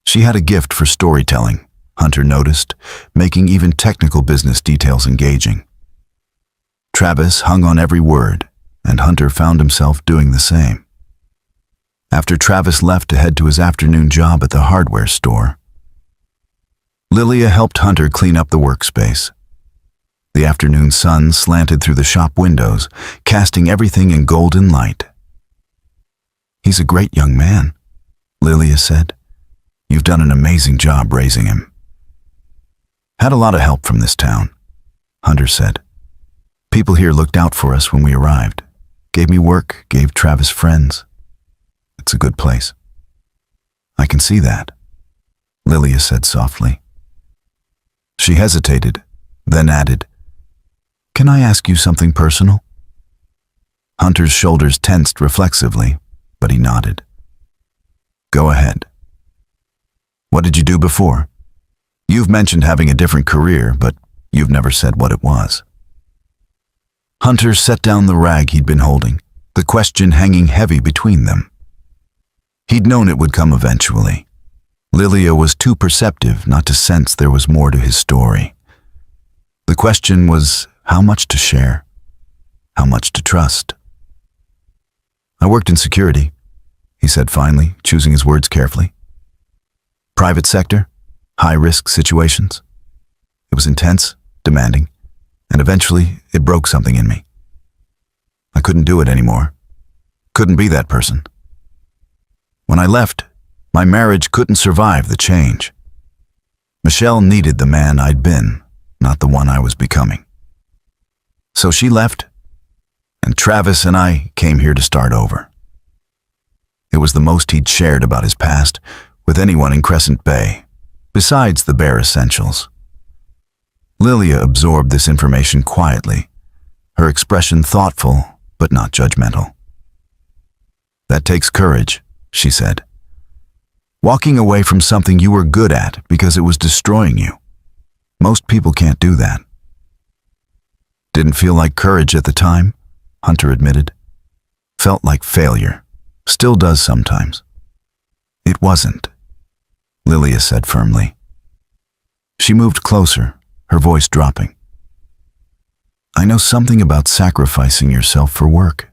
She had a gift for storytelling, Hunter noticed, making even technical business details engaging. Travis hung on every word, and Hunter found himself doing the same. After Travis left to head to his afternoon job at the hardware store, Lilia helped Hunter clean up the workspace. The afternoon sun slanted through the shop windows, casting everything in golden light. "He's a great young man," Lilia said. "You've done an amazing job raising him." "Had a lot of help from this town," Hunter said. "People here looked out for us when we arrived. Gave me work, gave Travis friends. It's a good place." "I can see that," Lilia said softly. She hesitated, then added, "Can I ask you something personal?" Hunter's shoulders tensed reflexively, but he nodded. "Go ahead." "What did you do before? You've mentioned having a different career, but you've never said what it was." Hunter set down the rag he'd been holding, the question hanging heavy between them. He'd known it would come eventually. Lilia was too perceptive not to sense there was more to his story. The question was how much to share, how much to trust. "I worked in security," he said finally, choosing his words carefully. "Private sector, high-risk situations. It was intense, demanding, and eventually it broke something in me. I couldn't do it anymore. Couldn't be that person. When I left, my marriage couldn't survive the change. Michelle needed the man I'd been, not the one I was becoming. So she left, and Travis and I came here to start over." It was the most he'd shared about his past with anyone in Crescent Bay, besides the bare essentials. Lilia absorbed this information quietly, her expression thoughtful but not judgmental. "That takes courage," she said. "Walking away from something you were good at because it was destroying you. Most people can't do that." "Didn't feel like courage at the time," Hunter admitted. "Felt like failure. Still does sometimes." "It wasn't," Lilia said firmly. She moved closer, her voice dropping. "I know something about sacrificing yourself for work.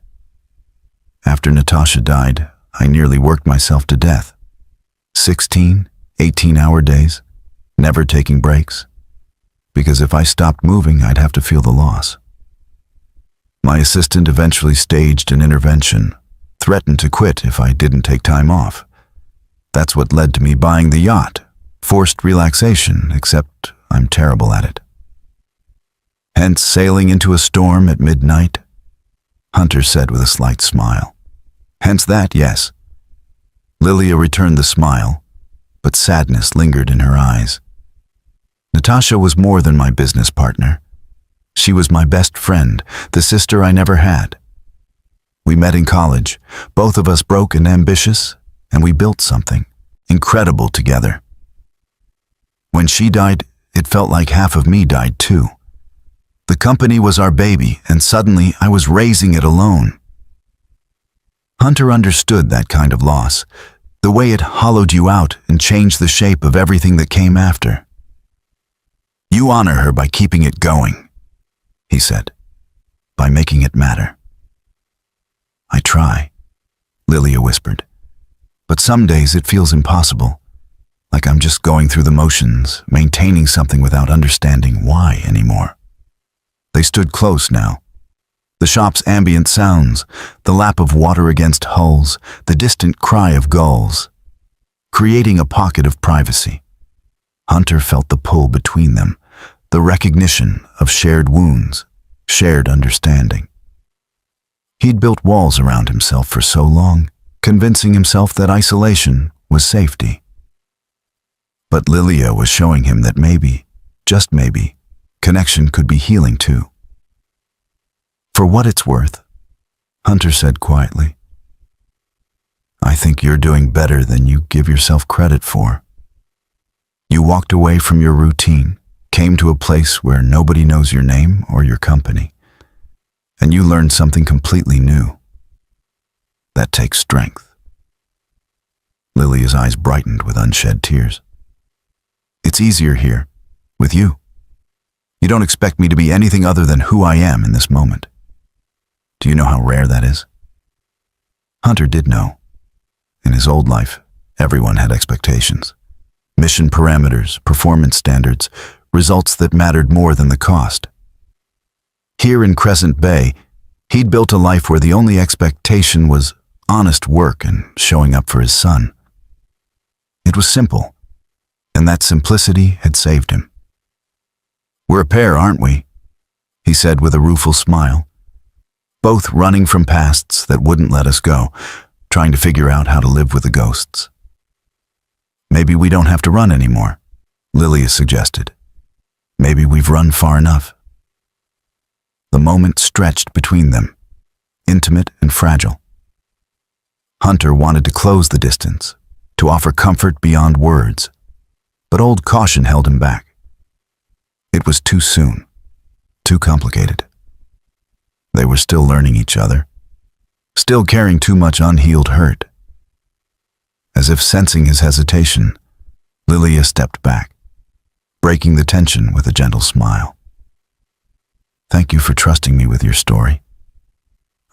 After Natasha died, I nearly worked myself to death. 16, 18-hour days, never taking breaks. Because if I stopped moving, I'd have to feel the loss. My assistant eventually staged an intervention, threatened to quit if I didn't take time off. That's what led to me buying the yacht. Forced relaxation, except I'm terrible at it. Hence sailing into a storm at midnight," Hunter said with a slight smile. "Hence that, yes." Lilia returned the smile, but sadness lingered in her eyes. "Natasha was more than my business partner. She was my best friend, the sister I never had. We met in college, both of us broke and ambitious, and we built something incredible together. When she died, it felt like half of me died too. The company was our baby, and suddenly I was raising it alone." Hunter understood that kind of loss, the way it hollowed you out and changed the shape of everything that came after. "You honor her by keeping it going," he said, "by making it matter." "I try," Lilia whispered. "But some days it feels impossible, like I'm just going through the motions, maintaining something without understanding why anymore." They stood close now. The shop's ambient sounds, the lap of water against hulls, the distant cry of gulls, creating a pocket of privacy. Hunter felt the pull between them, the recognition of shared wounds, shared understanding. He'd built walls around himself for so long, convincing himself that isolation was safety. But Lilia was showing him that maybe, just maybe, connection could be healing too. "For what it's worth," Hunter said quietly, "I think you're doing better than you give yourself credit for. You walked away from your routine, came to a place where nobody knows your name or your company, and you learned something completely new. That takes strength." Lilia's eyes brightened with unshed tears. "It's easier here, with you. You don't expect me to be anything other than who I am in this moment. Do you know how rare that is?" Hunter did know. In his old life, everyone had expectations. Mission parameters, performance standards, results that mattered more than the cost. Here in Crescent Bay, he'd built a life where the only expectation was honest work and showing up for his son. It was simple, and that simplicity had saved him. "We're a pair, aren't we?" he said with a rueful smile, both running from pasts that wouldn't let us go, trying to figure out how to live with the ghosts. "Maybe we don't have to run anymore," Lilia suggested. "Maybe we've run far enough." The moment stretched between them, intimate and fragile. Hunter wanted to close the distance, to offer comfort beyond words, but old caution held him back. It was too soon, too complicated. They were still learning each other, still carrying too much unhealed hurt. As if sensing his hesitation, Lilia stepped back, breaking the tension with a gentle smile. "Thank you for trusting me with your story.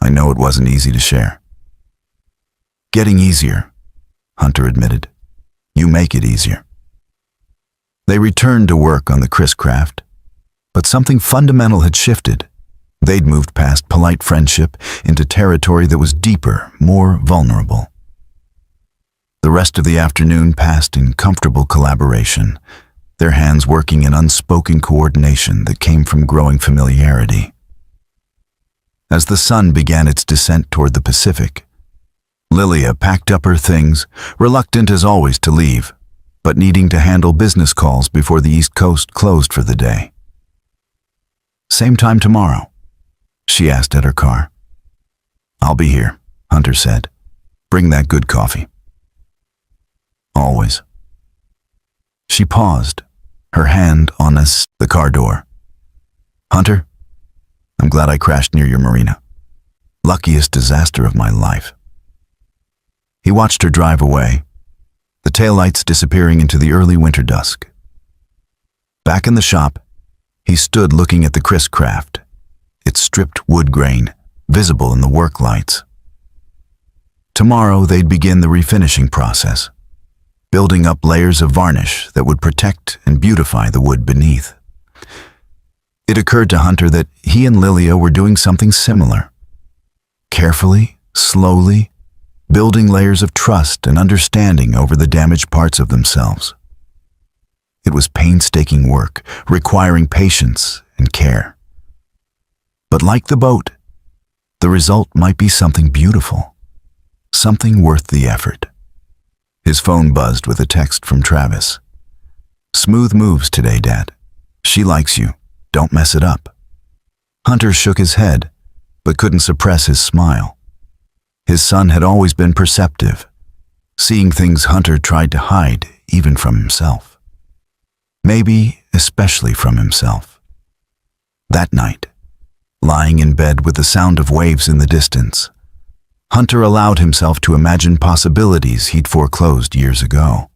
I know it wasn't easy to share." "Getting easier," Hunter admitted. "You make it easier." They returned to work on the Chris craft, but something fundamental had shifted. They'd moved past polite friendship into territory that was deeper, more vulnerable. The rest of the afternoon passed in comfortable collaboration, their hands working in unspoken coordination that came from growing familiarity. As the sun began its descent toward the Pacific, Lilia packed up her things, reluctant as always to leave, but needing to handle business calls before the East Coast closed for the day. "Same time tomorrow?" she asked at her car. "I'll be here," Hunter said. "Bring that good coffee." "Always." She paused, her hand on the car door. "Hunter, I'm glad I crashed near your marina. Luckiest disaster of my life." He watched her drive away, the taillights disappearing into the early winter dusk. Back in the shop, he stood looking at the Chris craft, its stripped wood grain visible in the work lights. Tomorrow they'd begin the refinishing process, building up layers of varnish that would protect and beautify the wood beneath. It occurred to Hunter that he and Lilia were doing something similar. Carefully, slowly, building layers of trust and understanding over the damaged parts of themselves. It was painstaking work, requiring patience and care. But like the boat, the result might be something beautiful, something worth the effort. His phone buzzed with a text from Travis. "Smooth moves today, Dad. She likes you. Don't mess it up." Hunter shook his head, but couldn't suppress his smile. His son had always been perceptive, seeing things Hunter tried to hide even from himself. Maybe especially from himself. That night, lying in bed with the sound of waves in the distance, Hunter allowed himself to imagine possibilities he'd foreclosed years ago.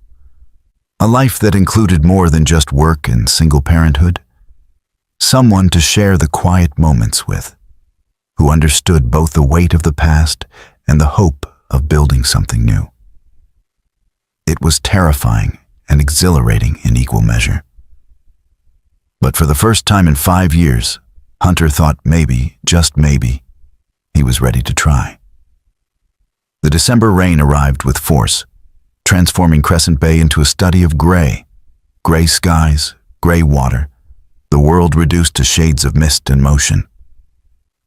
A life that included more than just work and single parenthood. Someone to share the quiet moments with, who understood both the weight of the past and the hope of building something new. It was terrifying and exhilarating in equal measure. But for the first time in 5 years, Hunter thought maybe, just maybe, he was ready to try. The December rain arrived with force, transforming Crescent Bay into a study of gray skies, gray water, the world reduced to shades of mist and motion.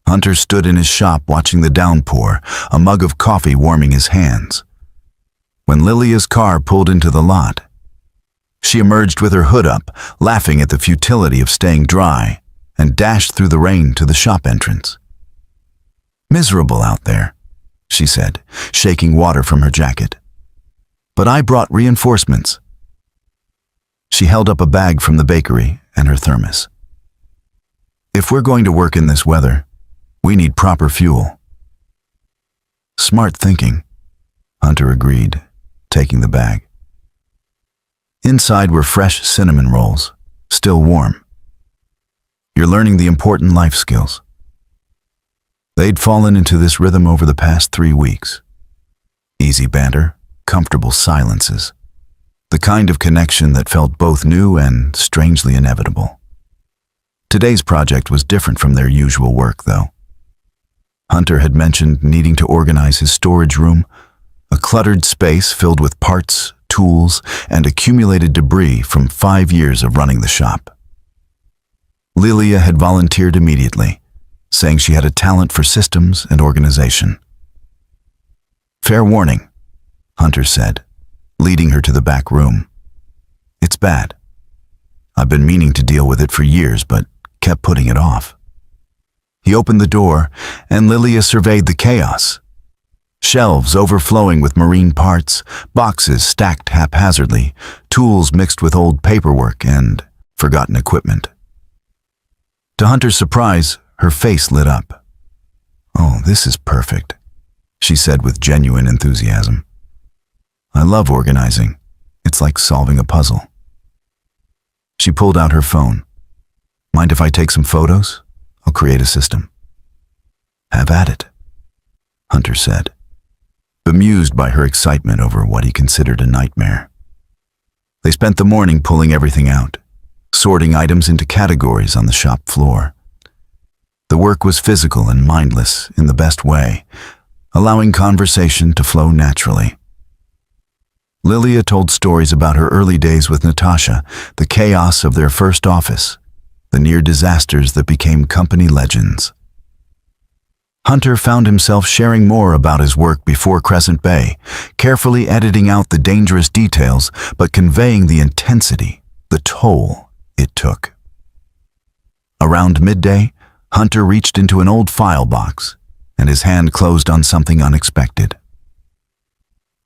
Hunter stood in his shop watching the downpour, a mug of coffee warming his hands. When Lilia's car pulled into the lot, she emerged with her hood up, laughing at the futility of staying dry, and dashed through the rain to the shop entrance. "Miserable out there," she said, shaking water from her jacket. "But I brought reinforcements." She held up a bag from the bakery and her thermos. "If we're going to work in this weather, we need proper fuel." "Smart thinking," Hunter agreed, taking the bag. Inside were fresh cinnamon rolls, still warm. "You're learning the important life skills." They'd fallen into this rhythm over the past 3 weeks. Easy banter, comfortable silences, the kind of connection that felt both new and strangely inevitable. Today's project was different from their usual work, though. Hunter had mentioned needing to organize his storage room, a cluttered space filled with parts, tools, and accumulated debris from 5 years of running the shop. Lilia had volunteered immediately, saying she had a talent for systems and organization. "Fair warning," Hunter said, leading her to the back room. "It's bad. I've been meaning to deal with it for years, but kept putting it off." He opened the door, and Lilia surveyed the chaos. Shelves overflowing with marine parts, boxes stacked haphazardly, tools mixed with old paperwork and forgotten equipment. To Hunter's surprise, her face lit up. "Oh, this is perfect," she said with genuine enthusiasm. "I love organizing. It's like solving a puzzle." She pulled out her phone. "Mind if I take some photos? I'll create a system." "Have at it," Hunter said, bemused by her excitement over what he considered a nightmare. They spent the morning pulling everything out, sorting items into categories on the shop floor. The work was physical and mindless in the best way, allowing conversation to flow naturally. Lilia told stories about her early days with Natasha, the chaos of their first office, the near disasters that became company legends. Hunter found himself sharing more about his work before Crescent Bay, carefully editing out the dangerous details but conveying the intensity, the toll it took. Around midday, Hunter reached into an old file box, and his hand closed on something unexpected.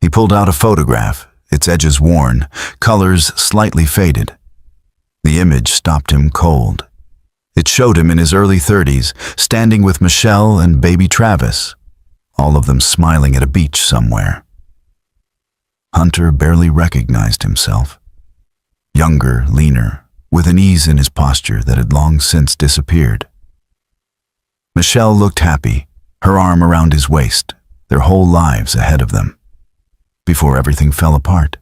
He pulled out a photograph, its edges worn, colors slightly faded. The image stopped him cold. It showed him in his early 30s, standing with Michelle and baby Travis, all of them smiling at a beach somewhere. Hunter barely recognized himself. Younger, leaner, with an ease in his posture that had long since disappeared. Michelle looked happy, her arm around his waist, their whole lives ahead of them, before everything fell apart.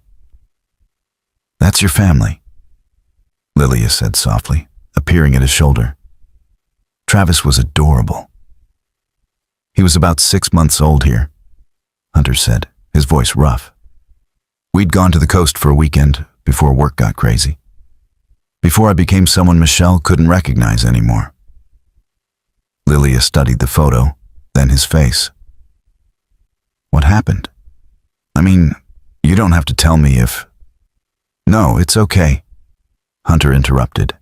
"That's your family," Lilia said softly, appearing at his shoulder. Travis was adorable. "He was about 6 months old here," Hunter said, his voice rough. "We'd gone to the coast for a weekend before work got crazy. Before I became someone Michelle couldn't recognize anymore." Lilia studied the photo, then his face. "What happened? I mean, you don't have to tell me if—" "No, it's okay," Hunter interrupted.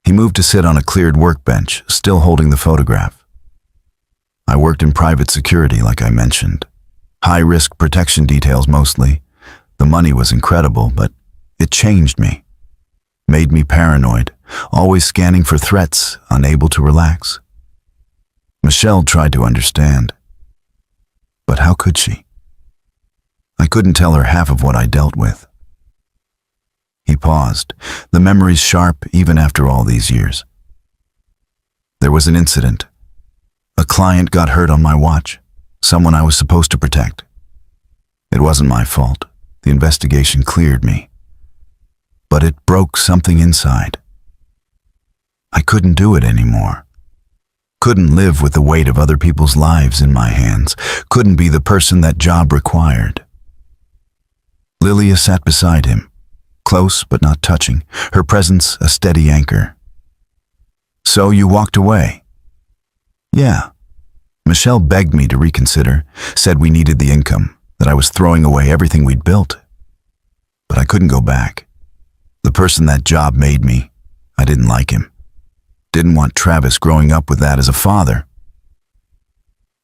He moved to sit on a cleared workbench, still holding the photograph. "I worked in private security, like I mentioned. High-risk protection details mostly. The money was incredible, but it changed me. Made me paranoid, always scanning for threats, unable to relax." Michelle tried to understand. But how could she? I couldn't tell her half of what I dealt with. He paused, the memories sharp even after all these years. "There was an incident. A client got hurt on my watch, someone I was supposed to protect. It wasn't my fault. The investigation cleared me. But it broke something inside. I couldn't do it anymore. Couldn't live with the weight of other people's lives in my hands. Couldn't be the person that job required." Lilia sat beside him, close but not touching, her presence a steady anchor. "So you walked away?" "Yeah. Michelle begged me to reconsider, said we needed the income, that I was throwing away everything we'd built. But I couldn't go back. The person that job made me, I didn't like him. Didn't want Travis growing up with that as a father."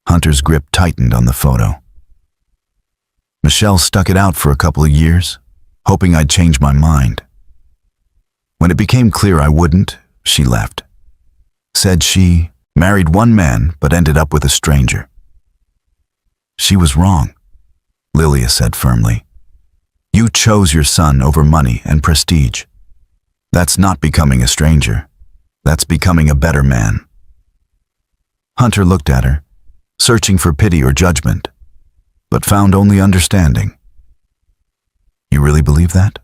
Hunter's grip tightened on the photo. "Michelle stuck it out for a couple of years, hoping I'd change my mind. When it became clear I wouldn't, she left. Said she married one man but ended up with a stranger." "She was wrong," Lilia said firmly. "You chose your son over money and prestige. That's not becoming a stranger. That's becoming a better man." Hunter looked at her, searching for pity or judgment, but found only understanding. "You really believe that?"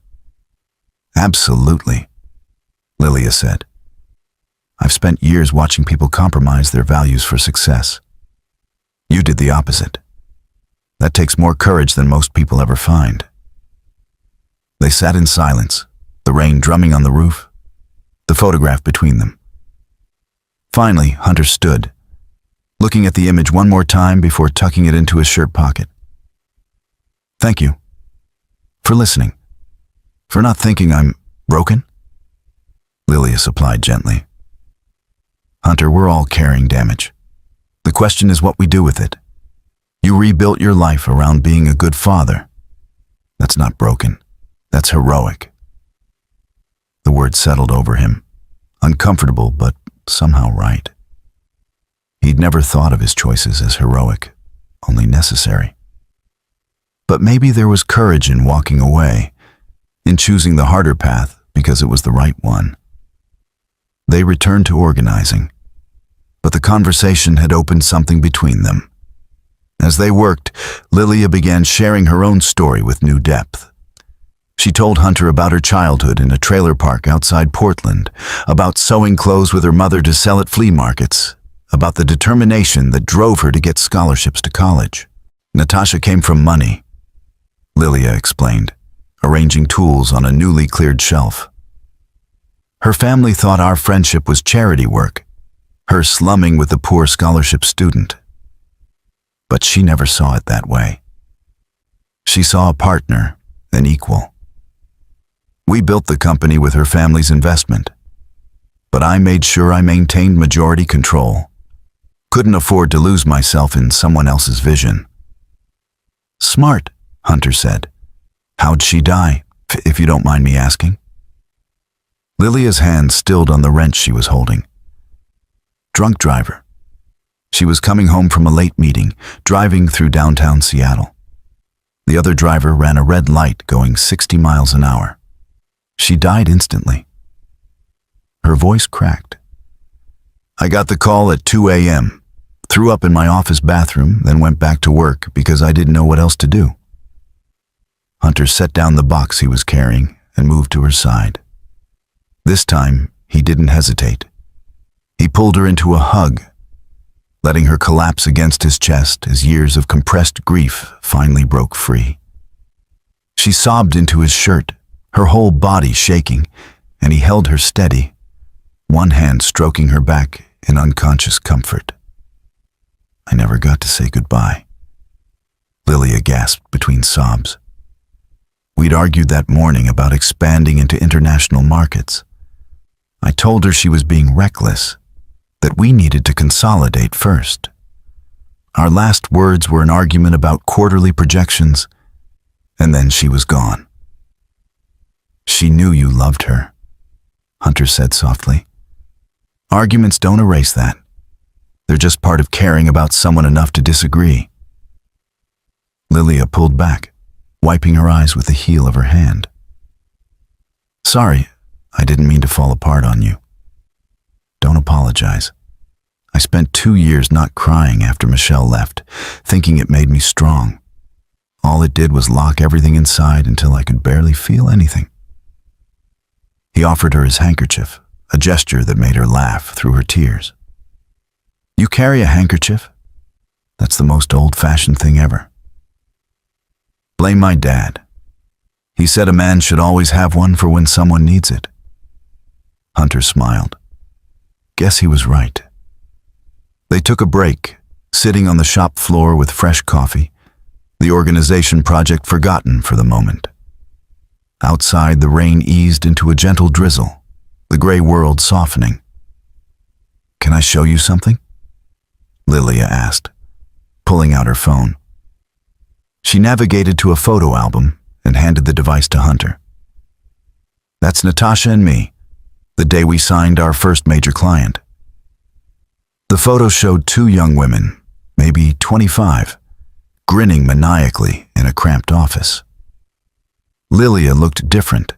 "Absolutely," Lilia said. I've spent years watching people compromise their values for success. You did the opposite. That takes more courage than most people ever find. They sat in silence, the rain drumming on the roof, the photograph between them. Finally, Hunter stood, looking at the image one more time before tucking it into his shirt pocket. Thank you. For listening. For not thinking I'm broken? Lilia supplied gently. Hunter, we're all carrying damage. The question is what we do with it. You rebuilt your life around being a good father. That's not broken. That's heroic. The word settled over him, uncomfortable but somehow right. He'd never thought of his choices as heroic, only necessary. But maybe there was courage in walking away, in choosing the harder path because it was the right one. They returned to organizing, but the conversation had opened something between them. As they worked, Lilia began sharing her own story with new depth. She told Hunter about her childhood in a trailer park outside Portland, about sewing clothes with her mother to sell at flea markets, about the determination that drove her to get scholarships to college. Natasha came from money, Lilia explained, arranging tools on a newly cleared shelf. Her family thought our friendship was charity work, her slumming with the poor scholarship student. But she never saw it that way. She saw a partner, an equal. We built the company with her family's investment, but I made sure I maintained majority control. Couldn't afford to lose myself in someone else's vision. Smart, Hunter said. How'd she die, if you don't mind me asking? Lilia's hand stilled on the wrench she was holding. Drunk driver. She was coming home from a late meeting, driving through downtown Seattle. The other driver ran a red light going 60 miles an hour. She died instantly. Her voice cracked. I got the call at 2 a.m., threw up in my office bathroom, then went back to work because I didn't know what else to do. Hunter set down the box he was carrying and moved to her side. This time, he didn't hesitate. He pulled her into a hug, letting her collapse against his chest as years of compressed grief finally broke free. She sobbed into his shirt, her whole body shaking, and he held her steady, one hand stroking her back in unconscious comfort. I never got to say goodbye, Lilia gasped between sobs. We'd argued that morning about expanding into international markets. I told her she was being reckless, that we needed to consolidate first. Our last words were an argument about quarterly projections, and then she was gone. She knew you loved her, Hunter said softly. Arguments don't erase that. They're just part of caring about someone enough to disagree. Lilia pulled back, wiping her eyes with the heel of her hand. Sorry, I didn't mean to fall apart on you. Don't apologize. I spent 2 years not crying after Michelle left, thinking it made me strong. All it did was lock everything inside until I could barely feel anything. He offered her his handkerchief, a gesture that made her laugh through her tears. You carry a handkerchief? That's the most old-fashioned thing ever. Blame my dad. He said a man should always have one for when someone needs it. Hunter smiled. Guess he was right. They took a break, sitting on the shop floor with fresh coffee, the organization project forgotten for the moment. Outside, the rain eased into a gentle drizzle, the gray world softening. Can I show you something? Lilia asked, pulling out her phone. She navigated to a photo album and handed the device to Hunter. That's Natasha and me, the day we signed our first major client. The photo showed 2 young women, maybe 25, grinning maniacally in a cramped office. Lilia looked different,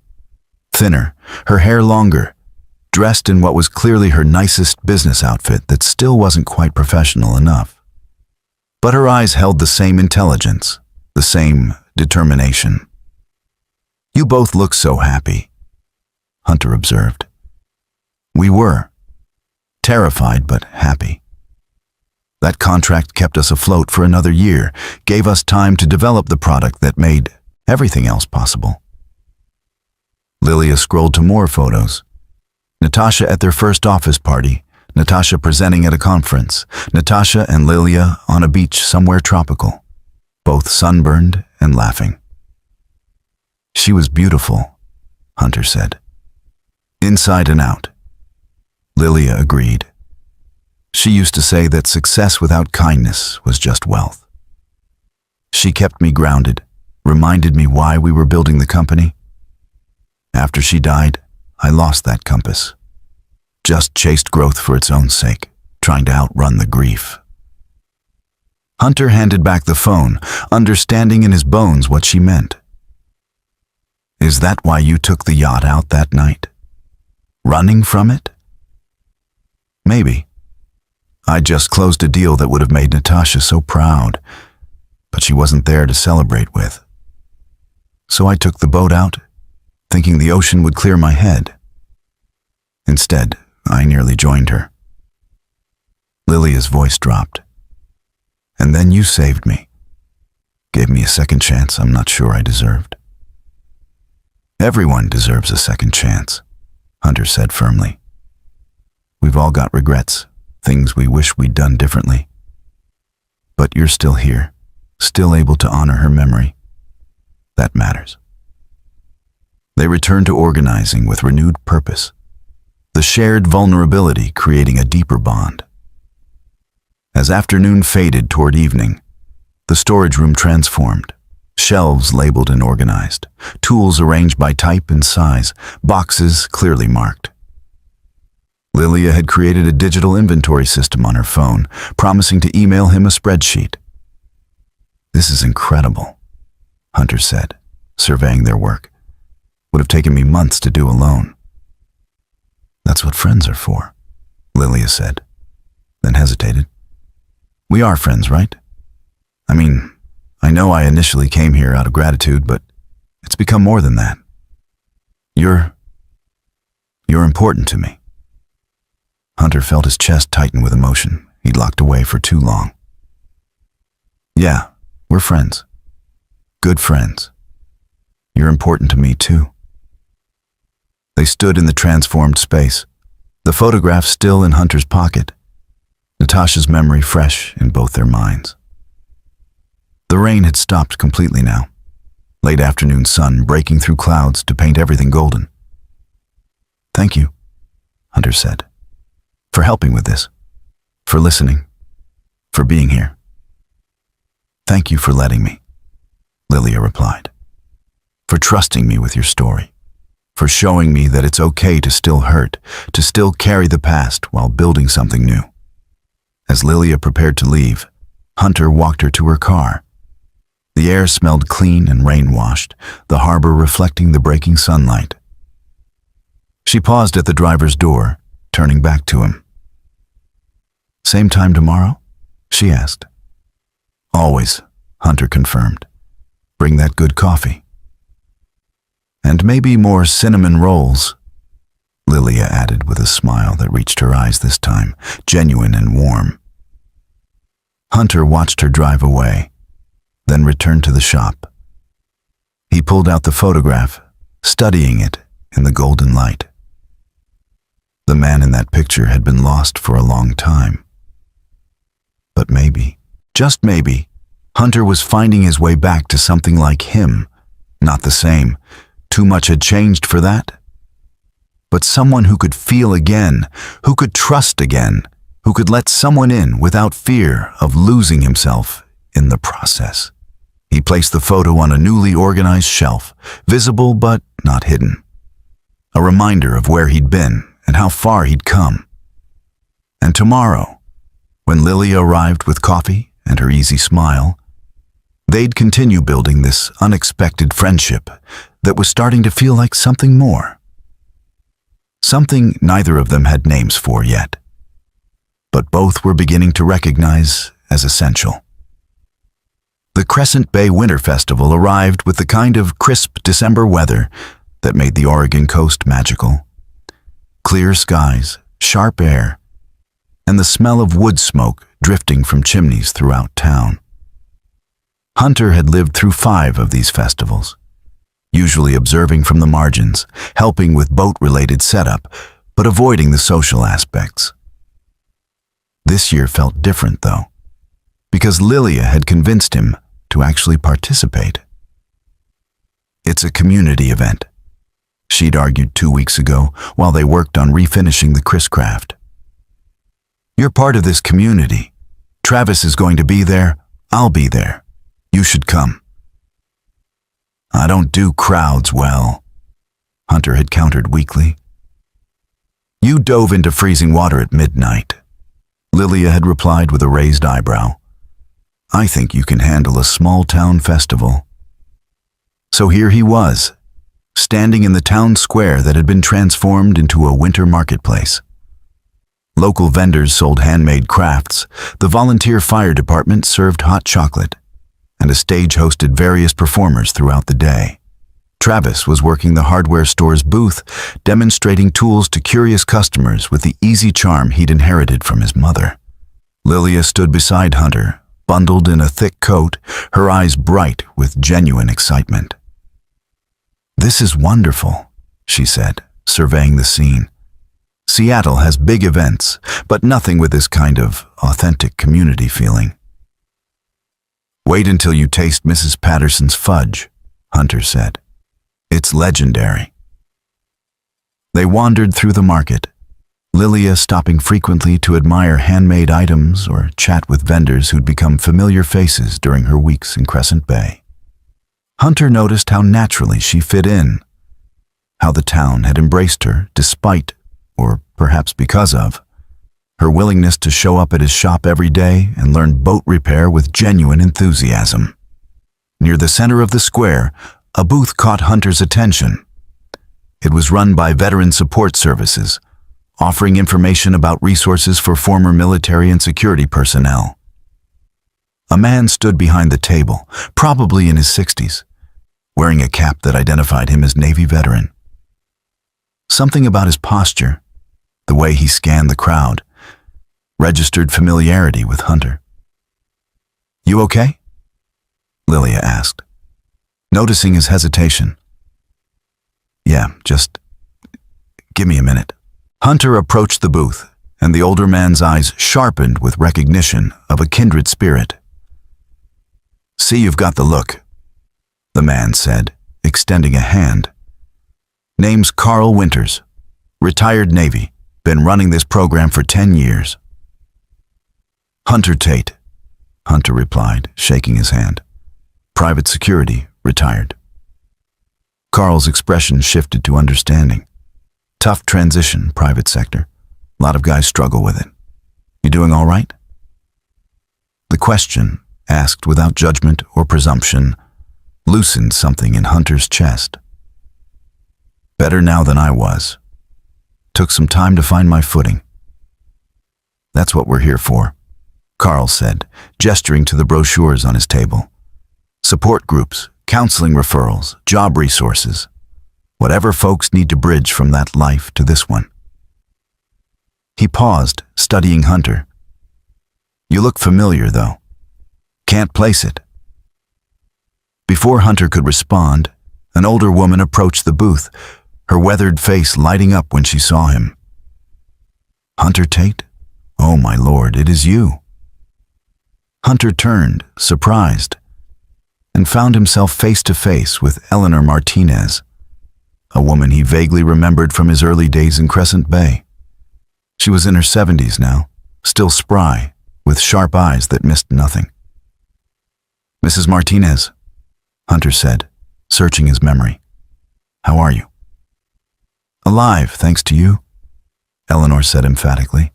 thinner, her hair longer, dressed in what was clearly her nicest business outfit that still wasn't quite professional enough. But her eyes held the same intelligence, the same determination. You both look so happy, Hunter observed. We were. terrified but happy. That contract kept us afloat for another year, gave us time to develop the product that made everything else possible. Lilia scrolled to more photos. Natasha at their first office party, Natasha presenting at a conference, Natasha and Lilia on a beach somewhere tropical, both sunburned and laughing. She was beautiful, Hunter said. Inside and out. Lilia agreed. She used to say that success without kindness was just wealth. She kept me grounded, reminded me why we were building the company. After she died, I lost that compass. Just chased growth for its own sake, trying to outrun the grief. Hunter handed back the phone, understanding in his bones what she meant. Is that why you took the yacht out that night? Running from it? Maybe. I just closed a deal that would have made Natasha so proud, but she wasn't there to celebrate with. So I took the boat out, thinking the ocean would clear my head. Instead, I nearly joined her. Lilia's voice dropped. And then you saved me. Gave me a second chance I'm not sure I deserved. Everyone deserves a second chance, Hunter said firmly. We've all got regrets, things we wish we'd done differently. But you're still here, still able to honor her memory. That matters. They returned to organizing with renewed purpose, the shared vulnerability creating a deeper bond. As afternoon faded toward evening, the storage room transformed. Shelves labeled and organized, tools arranged by type and size, boxes clearly marked. Lilia had created a digital inventory system on her phone, promising to email him a spreadsheet. This is incredible, Hunter said, surveying their work. Would have taken me months to do alone. That's what friends are for, Lilia said, then hesitated. We are friends, right? I mean, I know I initially came here out of gratitude, but it's become more than that. You're important to me. Hunter felt his chest tighten with emotion. He'd locked away for too long. Yeah, we're friends. Good friends. You're important to me too. They stood in the transformed space, the photograph still in Hunter's pocket, Natasha's memory fresh in both their minds. The rain had stopped completely now, late afternoon sun breaking through clouds to paint everything golden. Thank you, Hunter said, for helping with this, for listening, for being here. Thank you for letting me, Lilia replied, for trusting me with your story, for showing me that it's okay to still hurt, to still carry the past while building something new. As Lilia prepared to leave, Hunter walked her to her car. The air smelled clean and rain-washed, the harbor reflecting the breaking sunlight. She paused at the driver's door, turning back to him. Same time tomorrow? She asked. Always, Hunter confirmed. Bring that good coffee. And maybe more cinnamon rolls, Lilia added with a smile that reached her eyes this time, genuine and warm. Hunter watched her drive away, then returned to the shop. He pulled out the photograph, studying it in the golden light. The man in that picture had been lost for a long time. But maybe, just maybe, Hunter was finding his way back to something like him. Not the same. Too much had changed for that. But someone who could feel again, who could trust again, who could let someone in without fear of losing himself in the process. He placed the photo on a newly organized shelf, visible but not hidden. A reminder of where he'd been and how far he'd come. And tomorrow, when Lilia arrived with coffee and her easy smile, they'd continue building this unexpected friendship that was starting to feel like something more. Something neither of them had names for yet, but both were beginning to recognize as essential. The Crescent Bay Winter Festival arrived with the kind of crisp December weather that made the Oregon coast magical. Clear skies, sharp air, and the smell of wood smoke drifting from chimneys throughout town. Hunter had lived through 5 of these festivals, usually observing from the margins, helping with boat-related setup, but avoiding the social aspects. This year felt different, though, because Lilia had convinced him to actually participate. It's a community event, she'd argued 2 weeks ago while they worked on refinishing the Chris craft. You're part of this community. Travis is going to be there. I'll be there. You should come. I don't do crowds well, Hunter had countered weakly. You dove into freezing water at midnight, Lilia had replied with a raised eyebrow. I think you can handle a small-town festival. So here he was, standing in the town square that had been transformed into a winter marketplace. Local vendors sold handmade crafts, the volunteer fire department served hot chocolate, and a stage hosted various performers throughout the day. Travis was working the hardware store's booth, demonstrating tools to curious customers with the easy charm he'd inherited from his mother. Lilia stood beside Hunter, bundled in a thick coat, her eyes bright with genuine excitement. This is wonderful, she said, surveying the scene. Seattle has big events, but nothing with this kind of authentic community feeling. Wait until you taste Mrs. Patterson's fudge, Hunter said. It's legendary. They wandered through the market, Lilia stopping frequently to admire handmade items or chat with vendors who'd become familiar faces during her weeks in Crescent Bay. Hunter noticed how naturally she fit in, how the town had embraced her despite, or perhaps because of, her willingness to show up at his shop every day and learn boat repair with genuine enthusiasm. Near the center of the square, a booth caught Hunter's attention. It was run by Veteran Support Services, offering information about resources for former military and security personnel. A man stood behind the table, probably in his 60s, wearing a cap that identified him as Navy veteran. Something about his posture, the way he scanned the crowd, registered familiarity with Hunter. You okay? Lilia asked, noticing his hesitation. Yeah, just give me a minute. Hunter approached the booth, and the older man's eyes sharpened with recognition of a kindred spirit. See, you've got the look, the man said, extending a hand. Name's Carl Winters, retired Navy, been running this program for 10 years. Hunter Tate, Hunter replied, shaking his hand. Private security, retired. Carl's expression shifted to understanding. Tough transition, private sector. A lot of guys struggle with it. You doing all right? The question, asked without judgment or presumption, loosened something in Hunter's chest. Better now than I was. Took some time to find my footing. That's what we're here for, Carl said, gesturing to the brochures on his table. Support groups, counseling referrals, job resources. Whatever folks need to bridge from that life to this one. He paused, studying Hunter. You look familiar, though. Can't place it. Before Hunter could respond, an older woman approached the booth, her weathered face lighting up when she saw him. Hunter Tate? Oh, my lord, it is you. Hunter turned, surprised, and found himself face to face with Eleanor Martinez, a woman he vaguely remembered from his early days in Crescent Bay. She was in her 70s now, still spry, with sharp eyes that missed nothing. Mrs. Martinez, Hunter said, searching his memory. How are you? Alive, thanks to you, Eleanor said emphatically.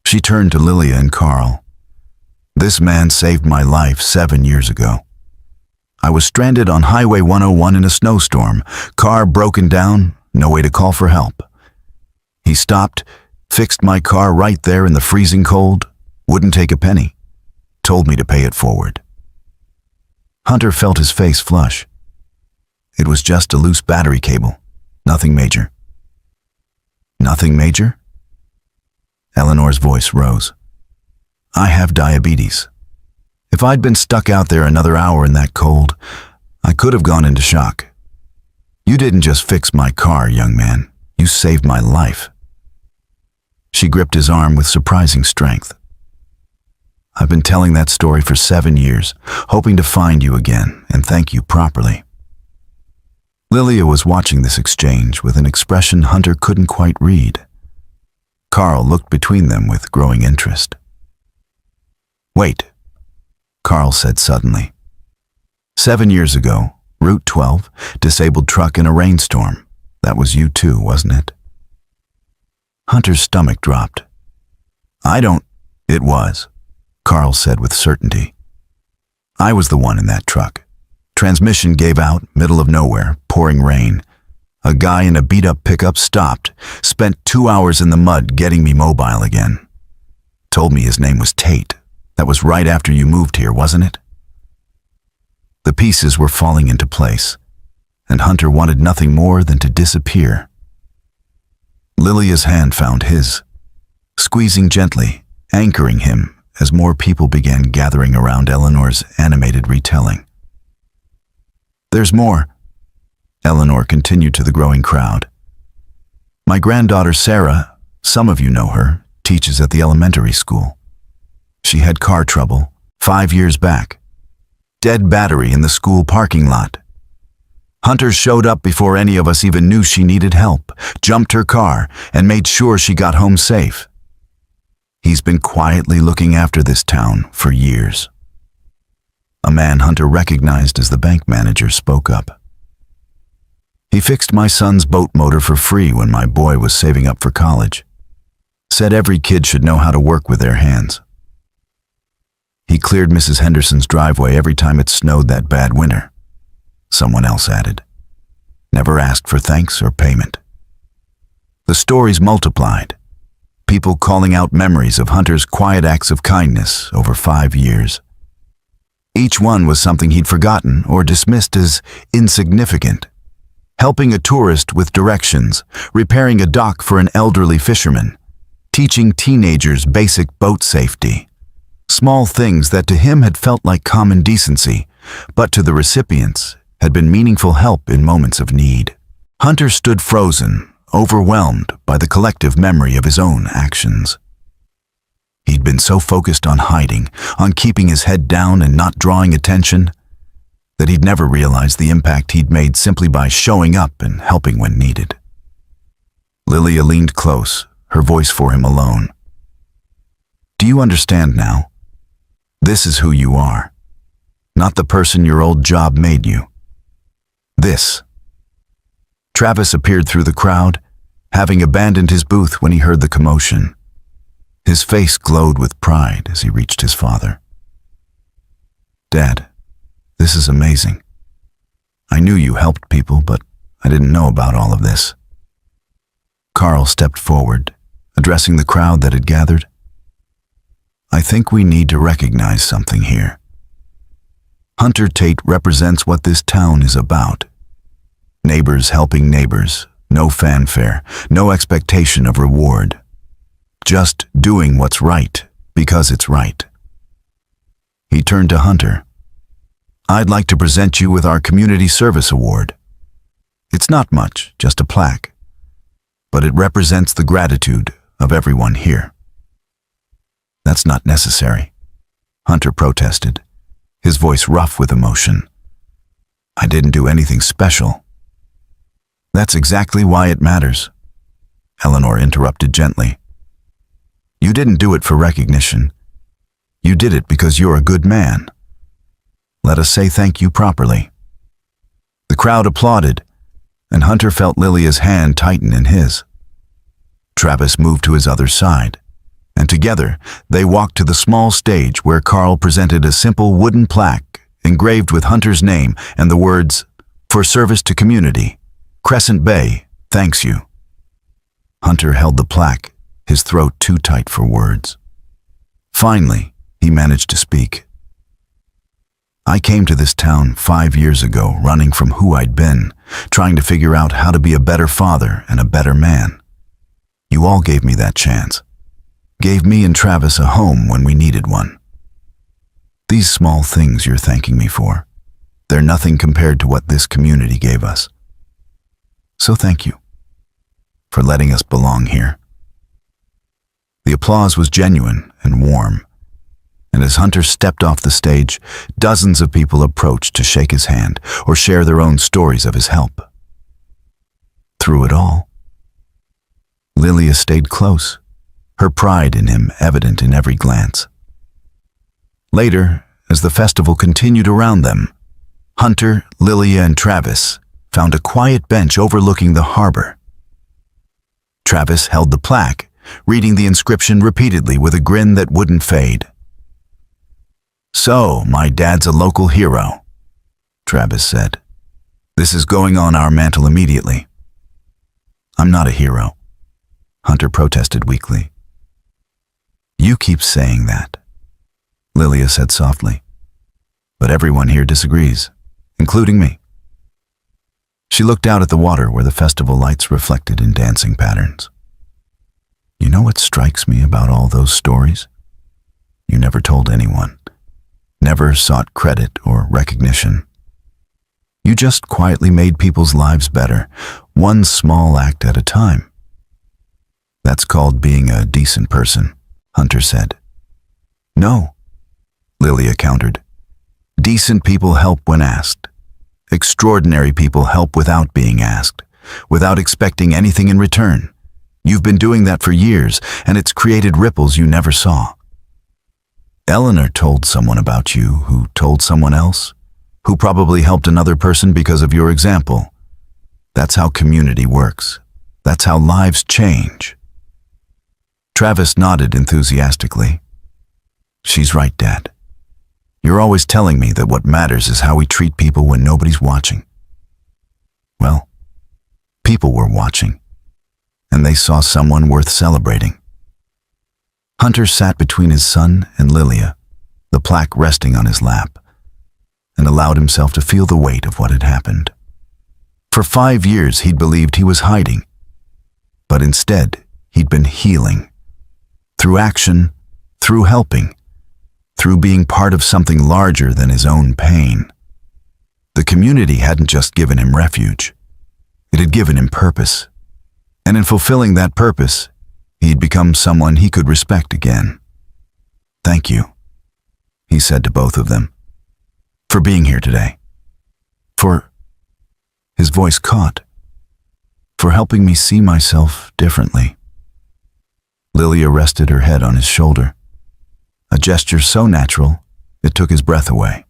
She turned to Lilia and Carl. This man saved my life 7 years ago. I was stranded on Highway 101 in a snowstorm, car broken down, no way to call for help. He stopped, fixed my car right there in the freezing cold, wouldn't take a penny, told me to pay it forward. Hunter felt his face flush. It was just a loose battery cable, nothing major. Nothing major? Eleanor's voice rose. I have diabetes. If I'd been stuck out there another hour in that cold, I could have gone into shock. You didn't just fix my car, young man. You saved my life. She gripped his arm with surprising strength. I've been telling that story for 7 years, hoping to find you again and thank you properly. Lilia was watching this exchange with an expression Hunter couldn't quite read. Carl looked between them with growing interest. Wait, Carl said suddenly. 7 years ago, Route 12, disabled truck in a rainstorm. That was you too, wasn't it? Hunter's stomach dropped. It was, Carl said with certainty. I was the one in that truck. Transmission gave out, middle of nowhere, pouring rain. A guy in a beat-up pickup stopped, spent 2 hours in the mud getting me mobile again. Told me his name was Tate. That was right after you moved here, wasn't it? The pieces were falling into place, and Hunter wanted nothing more than to disappear. Lilia's hand found his, squeezing gently, anchoring him as more people began gathering around Eleanor's animated retelling. There's more, Eleanor continued to the growing crowd. My granddaughter Sarah, some of you know her, teaches at the elementary school. She had car trouble 5 years back. Dead battery in the school parking lot. Hunter showed up before any of us even knew she needed help, jumped her car, and made sure she got home safe. He's been quietly looking after this town for years. A man Hunter recognized as the bank manager spoke up. He fixed my son's boat motor for free when my boy was saving up for college. Said every kid should know how to work with their hands. He cleared Mrs. Henderson's driveway every time it snowed that bad winter. Someone else added. Never asked for thanks or payment. The stories multiplied. People calling out memories of Hunter's quiet acts of kindness over 5 years. Each one was something he'd forgotten or dismissed as insignificant. Helping a tourist with directions, repairing a dock for an elderly fisherman, teaching teenagers basic boat safety. Small things that to him had felt like common decency, but to the recipients had been meaningful help in moments of need. Hunter stood frozen, overwhelmed by the collective memory of his own actions. He'd been so focused on hiding, on keeping his head down and not drawing attention, that he'd never realized the impact he'd made simply by showing up and helping when needed. Lilia leaned close, her voice for him alone. Do you understand now? This is who you are, not the person your old job made you. This. Travis appeared through the crowd, having abandoned his booth when he heard the commotion. His face glowed with pride as he reached his father. Dad, this is amazing. I knew you helped people, but I didn't know about all of this. Carl stepped forward, addressing the crowd that had gathered. I think we need to recognize something here. Hunter Tate represents what this town is about. Neighbors helping neighbors, no fanfare, no expectation of reward. Just doing what's right because it's right. He turned to Hunter. I'd like to present you with our Community Service Award. It's not much, just a plaque, but it represents the gratitude of everyone here. That's not necessary, Hunter protested, his voice rough with emotion. I didn't do anything special. That's exactly why it matters, Eleanor interrupted gently. You didn't do it for recognition. You did it because you're a good man. Let us say thank you properly. The crowd applauded, and Hunter felt Lilia's hand tighten in his. Travis moved to his other side, and together they walked to the small stage where Carl presented a simple wooden plaque engraved with Hunter's name and the words, "For service to community, Crescent Bay, thanks you." Hunter held the plaque, his throat too tight for words. Finally, he managed to speak. I came to this town 5 years ago, running from who I'd been, trying to figure out how to be a better father and a better man. You all gave me that chance. gave me and Travis a home when we needed one. These small things you're thanking me for, they're nothing compared to what this community gave us. So thank you for letting us belong here." The applause was genuine and warm, and as Hunter stepped off the stage, dozens of people approached to shake his hand or share their own stories of his help. Through it all, Lilia stayed close, her pride in him evident in every glance. Later, as the festival continued around them, Hunter, Lilia, and Travis found a quiet bench overlooking the harbor. Travis held the plaque, reading the inscription repeatedly with a grin that wouldn't fade. "So, my dad's a local hero," Travis said. "This is going on our mantle immediately." "I'm not a hero," Hunter protested weakly. "You keep saying that," Lilia said softly. "But everyone here disagrees, including me." She looked out at the water where the festival lights reflected in dancing patterns. "You know what strikes me about all those stories? You never told anyone, never sought credit or recognition. You just quietly made people's lives better, one small act at a time." "That's called being a decent person," Hunter said. "No," Lilia countered. "Decent people help when asked. Extraordinary people help without being asked, without expecting anything in return. You've been doing that for years, and it's created ripples you never saw. Eleanor told someone about you, who told someone else, who probably helped another person because of your example. That's how community works. That's how lives change." Travis nodded enthusiastically. "She's right, Dad. You're always telling me that what matters is how we treat people when nobody's watching." Well, people were watching, and they saw someone worth celebrating. Hunter sat between his son and Lilia, the plaque resting on his lap, and allowed himself to feel the weight of what had happened. For 5 years he'd believed he was hiding, but instead he'd been healing. Through action, through helping, through being part of something larger than his own pain. The community hadn't just given him refuge, it had given him purpose. And in fulfilling that purpose, he'd become someone he could respect again. "Thank you," he said to both of them, "for being here today. For," his voice caught, "for helping me see myself differently." Lilia rested her head on his shoulder, a gesture so natural it took his breath away.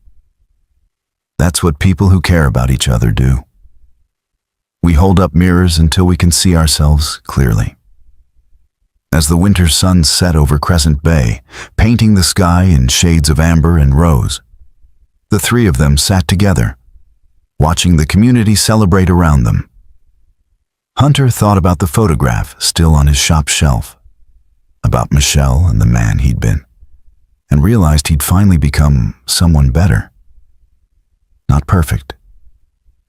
That's what people who care about each other do. We hold up mirrors until we can see ourselves clearly. As the winter sun set over Crescent Bay, painting the sky in shades of amber and rose, the three of them sat together, watching the community celebrate around them. Hunter thought about the photograph still on his shop shelf, about Michelle and the man he'd been, and realized he'd finally become someone better. Not perfect,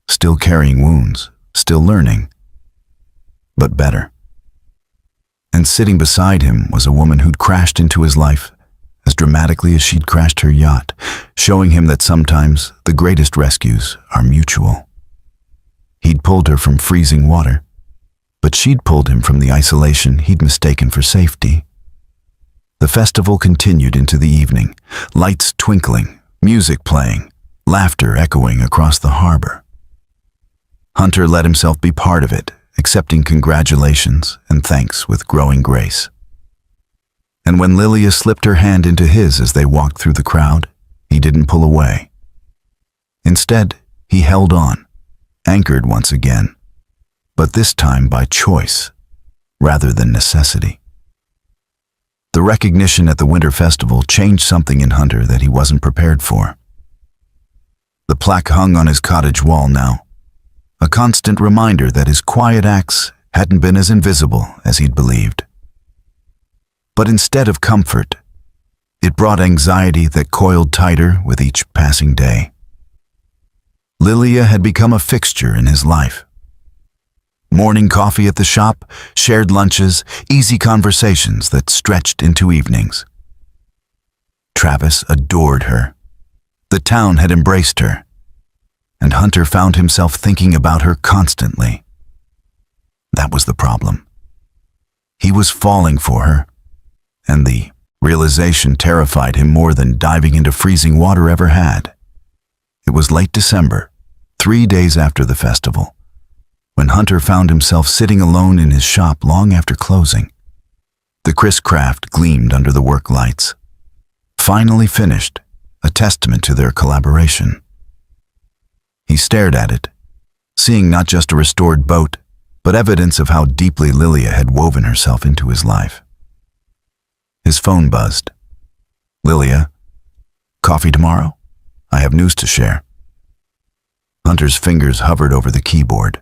still carrying wounds, still learning, but better. And sitting beside him was a woman who'd crashed into his life as dramatically as she'd crashed her yacht, showing him that sometimes the greatest rescues are mutual. He'd pulled her from freezing water, but she'd pulled him from the isolation he'd mistaken for safety. The festival continued into the evening, lights twinkling, music playing, laughter echoing across the harbor. Hunter let himself be part of it, accepting congratulations and thanks with growing grace. And when Lilia slipped her hand into his as they walked through the crowd, he didn't pull away. Instead, he held on, anchored once again, but this time by choice, rather than necessity. The recognition at the Winter Festival changed something in Hunter that he wasn't prepared for. The plaque hung on his cottage wall now, a constant reminder that his quiet acts hadn't been as invisible as he'd believed. But instead of comfort, it brought anxiety that coiled tighter with each passing day. Lilia had become a fixture in his life. Morning coffee at the shop, shared lunches, easy conversations that stretched into evenings. Travis adored her. The town had embraced her, and Hunter found himself thinking about her constantly. That was the problem. He was falling for her, and the realization terrified him more than diving into freezing water ever had. It was late December, 3 days after the festival, when Hunter found himself sitting alone in his shop long after closing. The Chris craft gleamed under the work lights. Finally finished, a testament to their collaboration. He stared at it, seeing not just a restored boat, but evidence of how deeply Lilia had woven herself into his life. His phone buzzed. "Lilia, coffee tomorrow? I have news to share." Hunter's fingers hovered over the keyboard.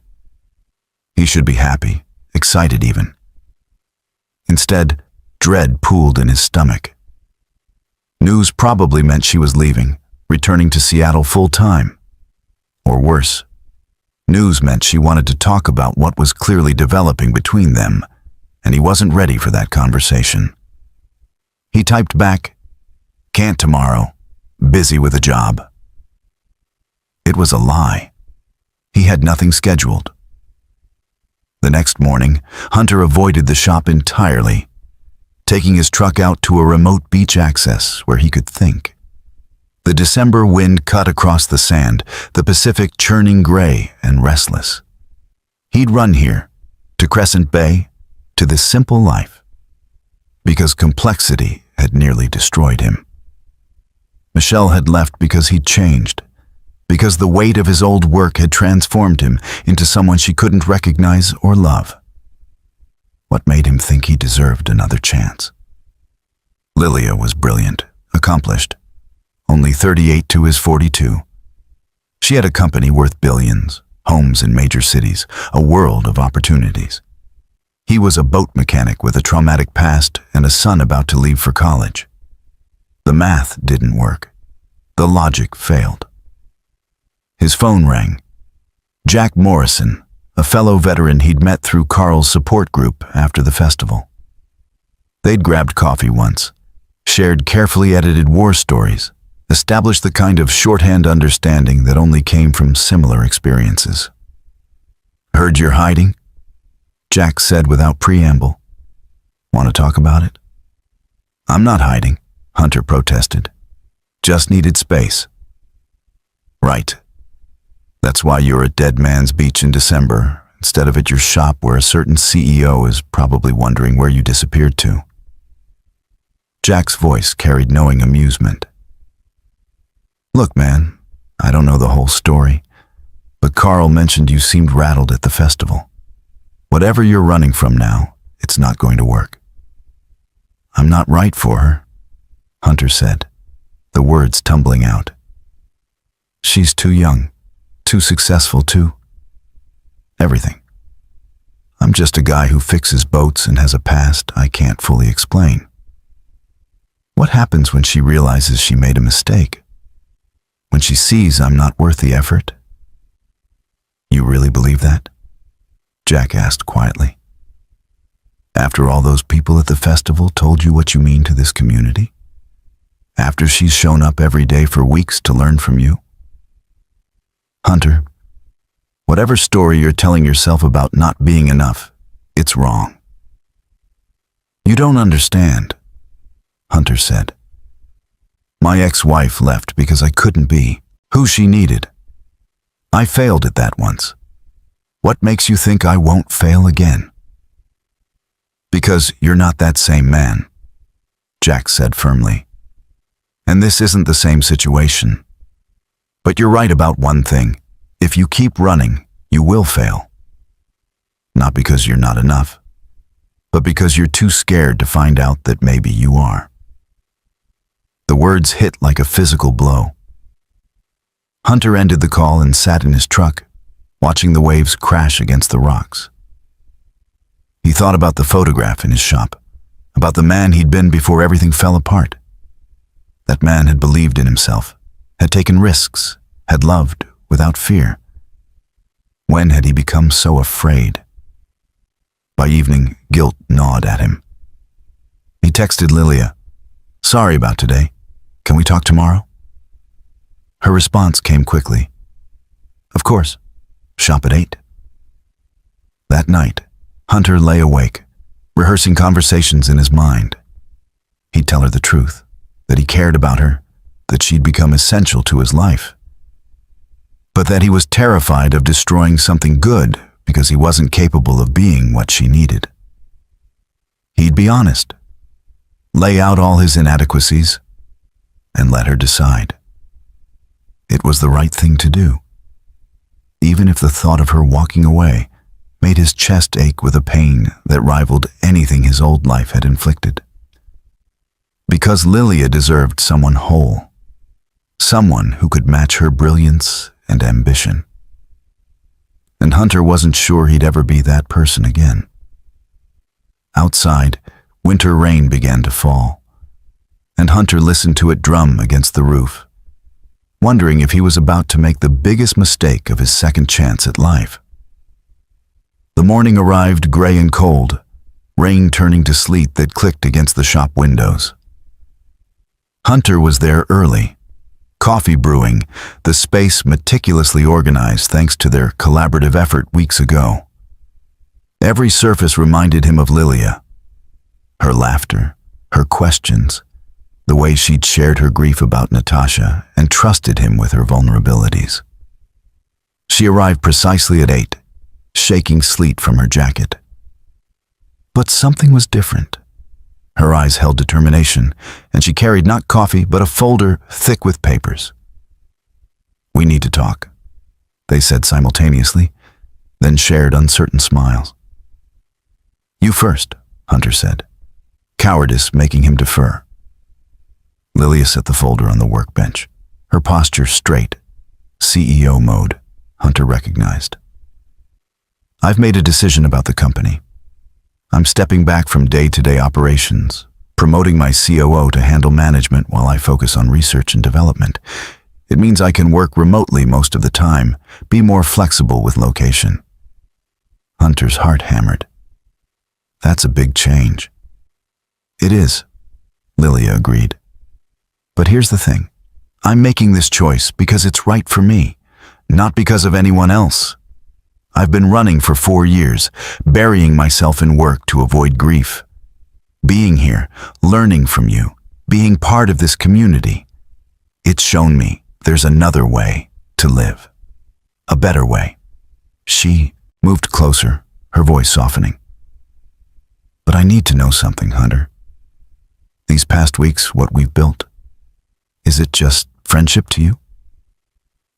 He should be happy, excited even. Instead, dread pooled in his stomach. News probably meant she was leaving, returning to Seattle full-time. Or worse, news meant she wanted to talk about what was clearly developing between them, and he wasn't ready for that conversation. He typed back, "Can't tomorrow, busy with a job." It was a lie. He had nothing scheduled. The next morning, Hunter avoided the shop entirely, taking his truck out to a remote beach access where he could think. The December wind cut across the sand, the Pacific churning gray and restless. He'd run here, to Crescent Bay, to this simple life, because complexity had nearly destroyed him. Michelle had left because he'd changed, because the weight of his old work had transformed him into someone she couldn't recognize or love. What made him think he deserved another chance? Lilia was brilliant, accomplished, only 38 to his 42. She had a company worth billions, homes in major cities, a world of opportunities. He was a boat mechanic with a traumatic past and a son about to leave for college. The math didn't work. The logic failed. His phone rang. Jack Morrison, a fellow veteran he'd met through Carl's support group after the festival. They'd grabbed coffee once, shared carefully edited war stories, established the kind of shorthand understanding that only came from similar experiences. "Heard you're hiding?" Jack said without preamble. "Want to talk about it?" "I'm not hiding," Hunter protested. "Just needed space." "Right. That's why you're at Dead Man's Beach in December, instead of at your shop where a certain CEO is probably wondering where you disappeared to." Jack's voice carried knowing amusement. "Look, man, I don't know the whole story, but Carl mentioned you seemed rattled at the festival. Whatever you're running from now, it's not going to work." "I'm not right for her," Hunter said, the words tumbling out. "She's too young, too successful, too everything. I'm just a guy who fixes boats and has a past I can't fully explain." "What happens when she realizes she made a mistake? When she sees I'm not worth the effort?" "You really believe that?" Jack asked quietly. "After all those people at the festival told you what you mean to this community? After she's shown up every day for weeks to learn from you?" "Hunter, whatever story you're telling yourself about not being enough, it's wrong." "You don't understand," Hunter said. "My ex-wife left because I couldn't be who she needed. I failed at that once. What makes you think I won't fail again?" "Because you're not that same man," Jack said firmly. "And this isn't the same situation. But you're right about one thing. If you keep running, you will fail. Not because you're not enough, but because you're too scared to find out that maybe you are." The words hit like a physical blow. Hunter ended the call and sat in his truck, watching the waves crash against the rocks. He thought about the photograph in his shop, about the man he'd been before everything fell apart. That man had believed in himself, had taken risks, had loved without fear. When had he become so afraid? By evening, guilt gnawed at him. He texted Lilia, "Sorry about today. Can we talk tomorrow?" Her response came quickly. "Of course. Shop at 8. That night, Hunter lay awake, rehearsing conversations in his mind. He'd tell her the truth, that he cared about her, that she'd become essential to his life, but that he was terrified of destroying something good because he wasn't capable of being what she needed. He'd be honest, lay out all his inadequacies, and let her decide. It was the right thing to do, even if the thought of her walking away made his chest ache with a pain that rivaled anything his old life had inflicted. Because Lilia deserved someone whole, someone who could match her brilliance and ambition. And Hunter wasn't sure he'd ever be that person again. Outside, winter rain began to fall, and Hunter listened to it drum against the roof, wondering if he was about to make the biggest mistake of his second chance at life. The morning arrived gray and cold, rain turning to sleet that clicked against the shop windows. Hunter was there early, coffee brewing, the space meticulously organized thanks to their collaborative effort weeks ago. Every surface reminded him of Lilia. Her laughter, her questions, the way she'd shared her grief about Natasha and trusted him with her vulnerabilities. She arrived precisely at 8, shaking sleet from her jacket. But something was different. Her eyes held determination, and she carried not coffee but a folder thick with papers. "We need to talk," they said simultaneously, then shared uncertain smiles. "You first," Hunter said, cowardice making him defer. Lilia set the folder on the workbench, her posture straight, CEO mode, Hunter recognized. "I've made a decision about the company. I'm stepping back from day-to-day operations, promoting my COO to handle management while I focus on research and development. It means I can work remotely most of the time, be more flexible with location." Hunter's heart hammered. "That's a big change." "It is," Lilia agreed. "But here's the thing. I'm making this choice because it's right for me, not because of anyone else. I've been running for 4 years, burying myself in work to avoid grief. Being here, learning from you, being part of this community. It's shown me there's another way to live. A better way." She moved closer, her voice softening. "But I need to know something, Hunter. These past weeks, what we've built, is it just friendship to you?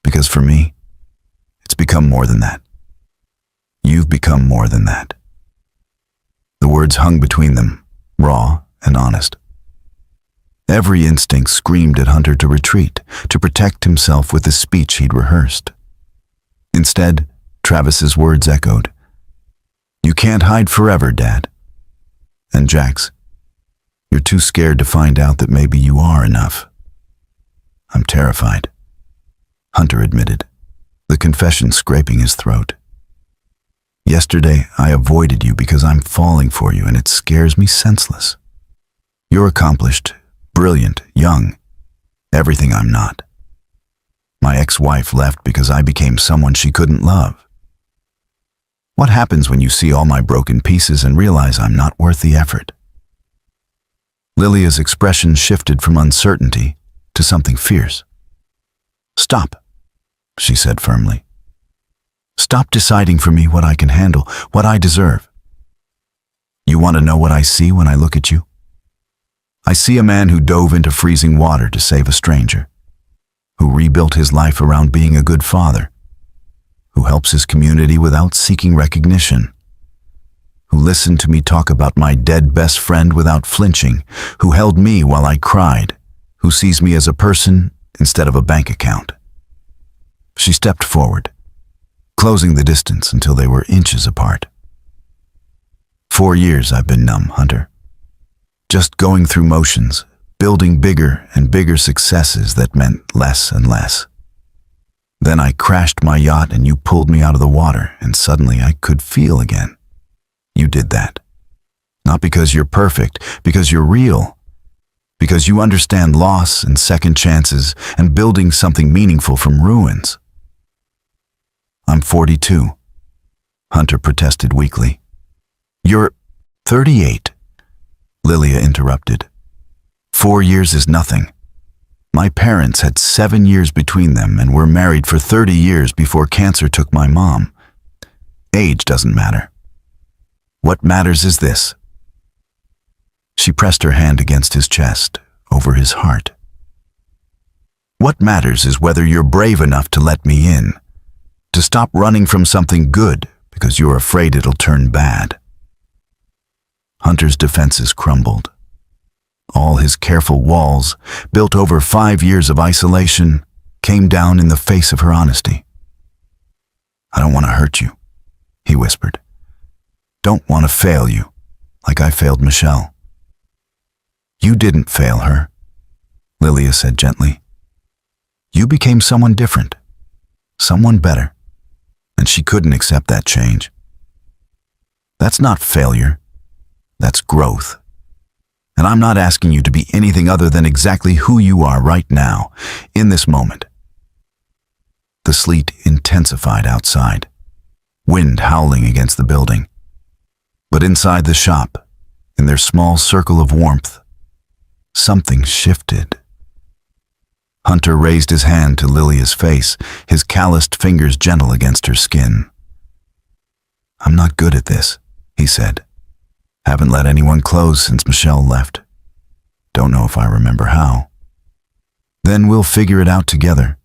Because for me, it's become more than that. You've become more than that." The words hung between them, raw and honest. Every instinct screamed at Hunter to retreat, to protect himself with the speech he'd rehearsed. Instead, Travis's words echoed. "You can't hide forever, Dad. And Jax, you're too scared to find out that maybe you are enough." "I'm terrified," Hunter admitted, the confession scraping his throat. "Yesterday, I avoided you because I'm falling for you and it scares me senseless. You're accomplished, brilliant, young, everything I'm not. My ex-wife left because I became someone she couldn't love. What happens when you see all my broken pieces and realize I'm not worth the effort?" Lilia's expression shifted from uncertainty to something fierce. "Stop," she said firmly. "Stop deciding for me what I can handle, what I deserve. You want to know what I see when I look at you? I see a man who dove into freezing water to save a stranger, who rebuilt his life around being a good father, who helps his community without seeking recognition, who listened to me talk about my dead best friend without flinching, who held me while I cried, who sees me as a person instead of a bank account." She stepped forward, closing the distance until they were inches apart. 4 years I've been numb, Hunter. Just going through motions, building bigger and bigger successes that meant less and less. Then I crashed my yacht and you pulled me out of the water, and suddenly I could feel again. You did that. Not because you're perfect, because you're real. Because you understand loss and second chances and building something meaningful from ruins. I'm 42, Hunter protested weakly. You're 38, Lilia interrupted. 4 years is nothing. My parents had 7 years between them and were married for 30 years before cancer took my mom. Age doesn't matter. What matters is this. She pressed her hand against his chest, over his heart. What matters is whether you're brave enough to let me in, to stop running from something good because you're afraid it'll turn bad. Hunter's defenses crumbled. All his careful walls, built over 5 years of isolation, came down in the face of her honesty. I don't want to hurt you, he whispered. Don't want to fail you, like I failed Michelle. You didn't fail her, Lilia said gently. You became someone different, someone better, and she couldn't accept that change. That's not failure, that's growth. And I'm not asking you to be anything other than exactly who you are right now, in this moment. The sleet intensified outside, wind howling against the building. But inside the shop, in their small circle of warmth, something shifted. Hunter raised his hand to Lilia's face, his calloused fingers gentle against her skin. I'm not good at this, he said. Haven't let anyone close since Michelle left. Don't know if I remember how. Then we'll figure it out together,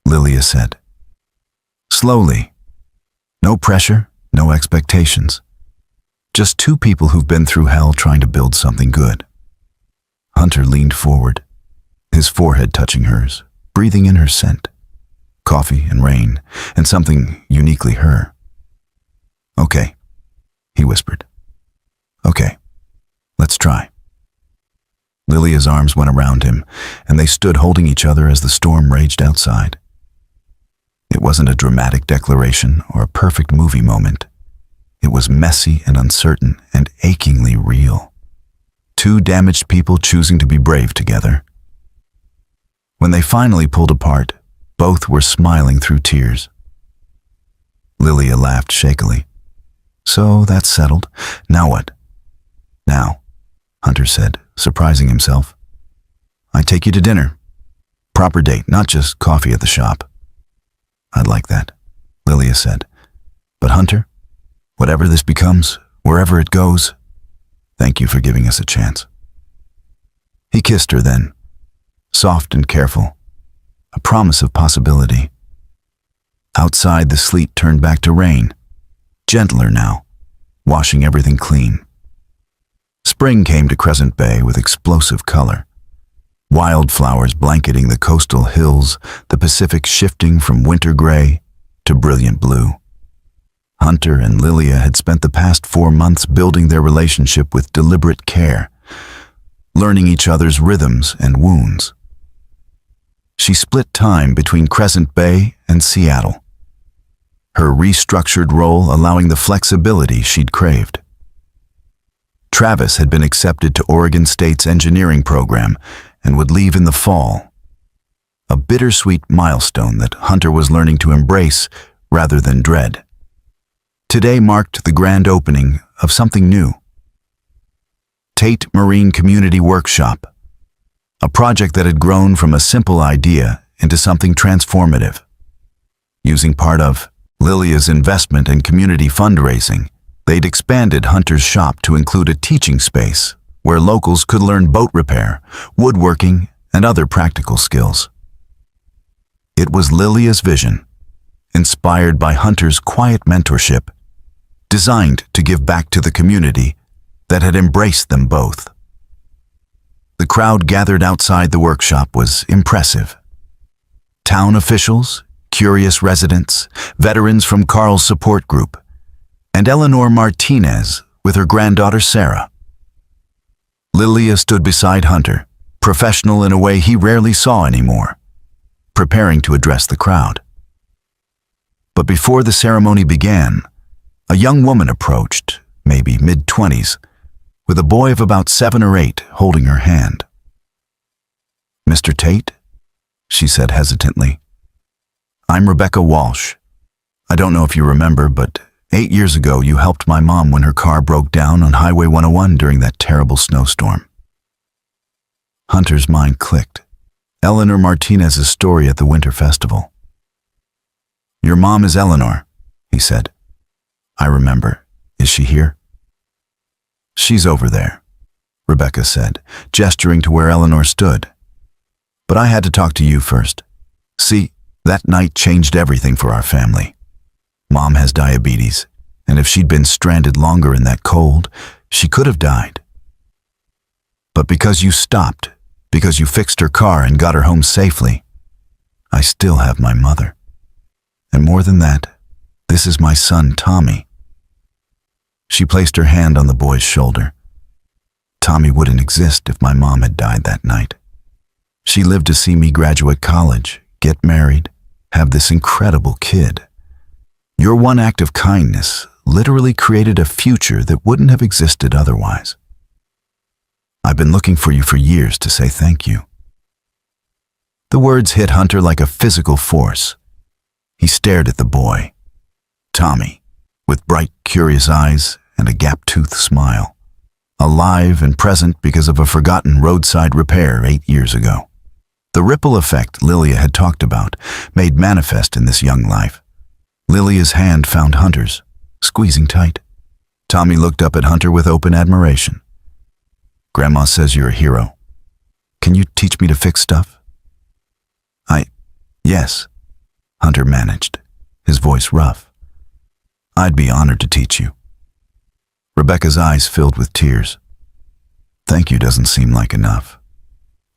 Lilia said. Slowly. No pressure, no expectations. Just two people who've been through hell trying to build something good. Hunter leaned forward, his forehead touching hers, breathing in her scent. Coffee and rain, and something uniquely her. Okay, he whispered. Okay, let's try. Lilia's arms went around him, and they stood holding each other as the storm raged outside. It wasn't a dramatic declaration or a perfect movie moment. It was messy and uncertain and achingly real. Two damaged people choosing to be brave together. When they finally pulled apart, both were smiling through tears. Lilia laughed shakily. So that's settled. Now what? Now, Hunter said, surprising himself. I take you to dinner. Proper date, not just coffee at the shop. I'd like that, Lilia said. But Hunter, whatever this becomes, wherever it goes, thank you for giving us a chance. He kissed her then, soft and careful, a promise of possibility. Outside, the sleet turned back to rain, gentler now, washing everything clean. Spring came to Crescent Bay with explosive color. Wildflowers blanketing the coastal hills, the Pacific shifting from winter gray to brilliant blue. Hunter and Lilia had spent the past 4 months building their relationship with deliberate care, learning each other's rhythms and wounds. She split time between Crescent Bay and Seattle, her restructured role allowing the flexibility she'd craved. Travis had been accepted to Oregon State's engineering program and would leave in the fall, a bittersweet milestone that Hunter was learning to embrace rather than dread. Today marked the grand opening of something new. Tate Marine Community Workshop, a project that had grown from a simple idea into something transformative. Using part of Lilia's investment and community fundraising, they'd expanded Hunter's shop to include a teaching space where locals could learn boat repair, woodworking, and other practical skills. It was Lilia's vision, inspired by Hunter's quiet mentorship, designed to give back to the community that had embraced them both. The crowd gathered outside the workshop was impressive. Town officials, curious residents, veterans from Carl's support group, and Eleanor Martinez with her granddaughter Sarah. Lilia stood beside Hunter, professional in a way he rarely saw anymore, preparing to address the crowd. But before the ceremony began, a young woman approached, maybe mid-20s, with a boy of about 7 or 8 holding her hand. "Mr. Tate?" she said hesitantly. "I'm Rebecca Walsh. I don't know if you remember, but 8 years ago you helped my mom when her car broke down on Highway 101 during that terrible snowstorm." Hunter's mind clicked. Eleanor Martinez's story at the Winter Festival. "Your mom is Eleanor," he said. "I remember. Is she here?" "She's over there," Rebecca said, gesturing to where Eleanor stood. "But I had to talk to you first. See, that night changed everything for our family. Mom has diabetes, and if she'd been stranded longer in that cold, she could have died. But because you stopped, because you fixed her car and got her home safely, I still have my mother. And more than that, this is my son, Tommy." She placed her hand on the boy's shoulder. "Tommy wouldn't exist if my mom had died that night. She lived to see me graduate college, get married, have this incredible kid. Your one act of kindness literally created a future that wouldn't have existed otherwise. I've been looking for you for years to say thank you." The words hit Hunter like a physical force. He stared at the boy, Tommy, with bright, curious eyes and a gap-toothed smile, alive and present because of a forgotten roadside repair 8 years ago. The ripple effect Lilia had talked about, made manifest in this young life. Lilia's hand found Hunter's, squeezing tight. Tommy looked up at Hunter with open admiration. "Grandma says you're a hero. Can you teach me to fix stuff?" Yes," Hunter managed, his voice rough. "I'd be honored to teach you." Rebecca's eyes filled with tears. "Thank you doesn't seem like enough.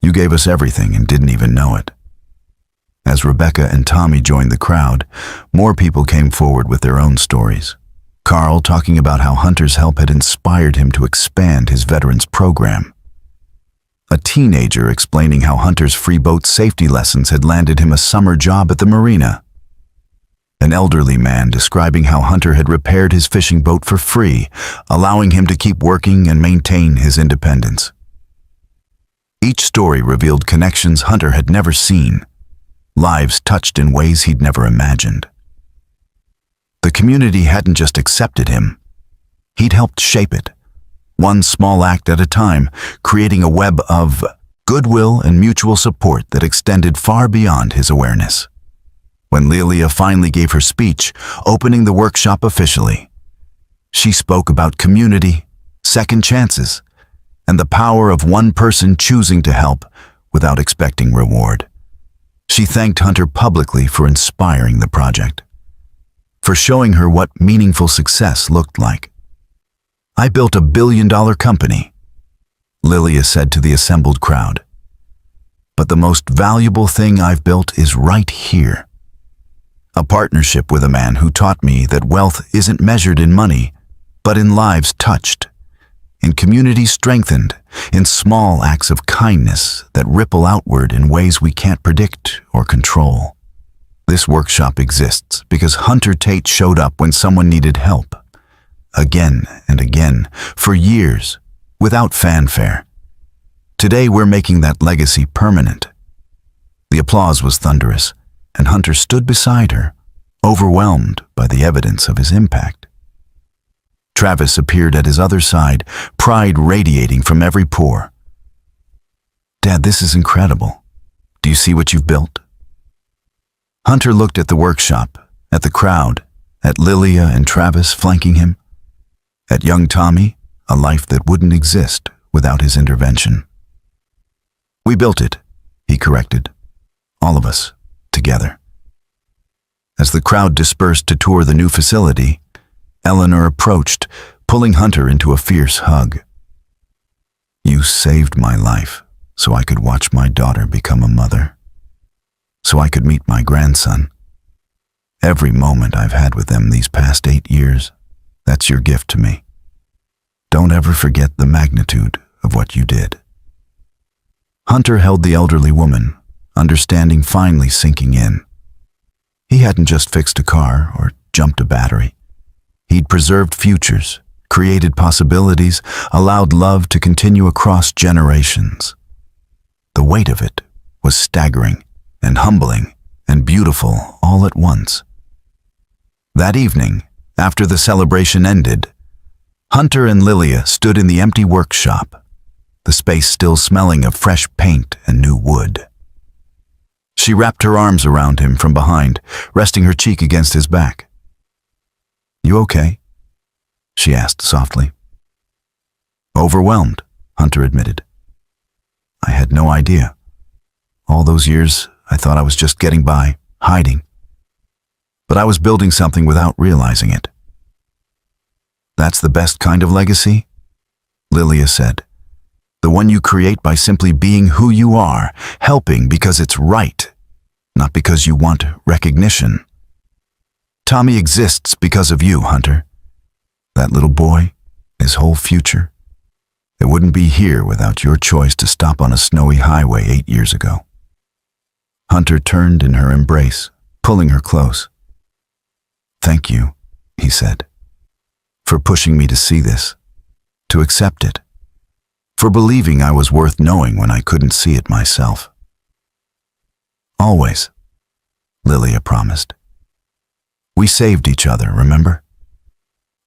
You gave us everything and didn't even know it." As Rebecca and Tommy joined the crowd, more people came forward with their own stories. Carl talking about how Hunter's help had inspired him to expand his veterans program. A teenager explaining how Hunter's free boat safety lessons had landed him a summer job at the marina. An elderly man describing how Hunter had repaired his fishing boat for free, allowing him to keep working and maintain his independence. Each story revealed connections Hunter had never seen, lives touched in ways he'd never imagined. The community hadn't just accepted him, he'd helped shape it, one small act at a time, creating a web of goodwill and mutual support that extended far beyond his awareness. When Lilia finally gave her speech, opening the workshop officially, she spoke about community, second chances, and the power of one person choosing to help without expecting reward. She thanked Hunter publicly for inspiring the project, for showing her what meaningful success looked like. "I built $1 billion company," Lilia said to the assembled crowd. "But the most valuable thing I've built is right here. A partnership with a man who taught me that wealth isn't measured in money, but in lives touched, in communities strengthened, in small acts of kindness that ripple outward in ways we can't predict or control. This workshop exists because Hunter Tate showed up when someone needed help. Again and again, for years, without fanfare. Today we're making that legacy permanent." The applause was thunderous, and Hunter stood beside her, overwhelmed by the evidence of his impact. Travis appeared at his other side, pride radiating from every pore. "Dad, this is incredible. Do you see what you've built?" Hunter looked at the workshop, at the crowd, at Lilia and Travis flanking him, at young Tommy, a life that wouldn't exist without his intervention. "We built it," he corrected. "All of us, together." As the crowd dispersed to tour the new facility, Eleanor approached, pulling Hunter into a fierce hug. "You saved my life so I could watch my daughter become a mother, so I could meet my grandson. Every moment I've had with them these past 8 years, that's your gift to me. Don't ever forget the magnitude of what you did." Hunter held the elderly woman, understanding finally sinking in. He hadn't just fixed a car or jumped a battery. He'd preserved futures, created possibilities, allowed love to continue across generations. The weight of it was staggering and humbling and beautiful all at once. That evening, after the celebration ended, Hunter and Lilia stood in the empty workshop, the space still smelling of fresh paint and new wood. She wrapped her arms around him from behind, resting her cheek against his back. "You okay?" she asked softly. "Overwhelmed," Hunter admitted. "I had no idea. All those years, I thought I was just getting by, hiding. But I was building something without realizing it." "That's the best kind of legacy," Lilia said. "The one you create by simply being who you are, helping because it's right, not because you want recognition. Tommy exists because of you, Hunter. That little boy, his whole future, it wouldn't be here without your choice to stop on a snowy highway 8 years ago." Hunter turned in her embrace, pulling her close. "Thank you," he said, "for pushing me to see this, to accept it, for believing I was worth knowing when I couldn't see it myself." "Always," Lilia promised. "We saved each other, remember?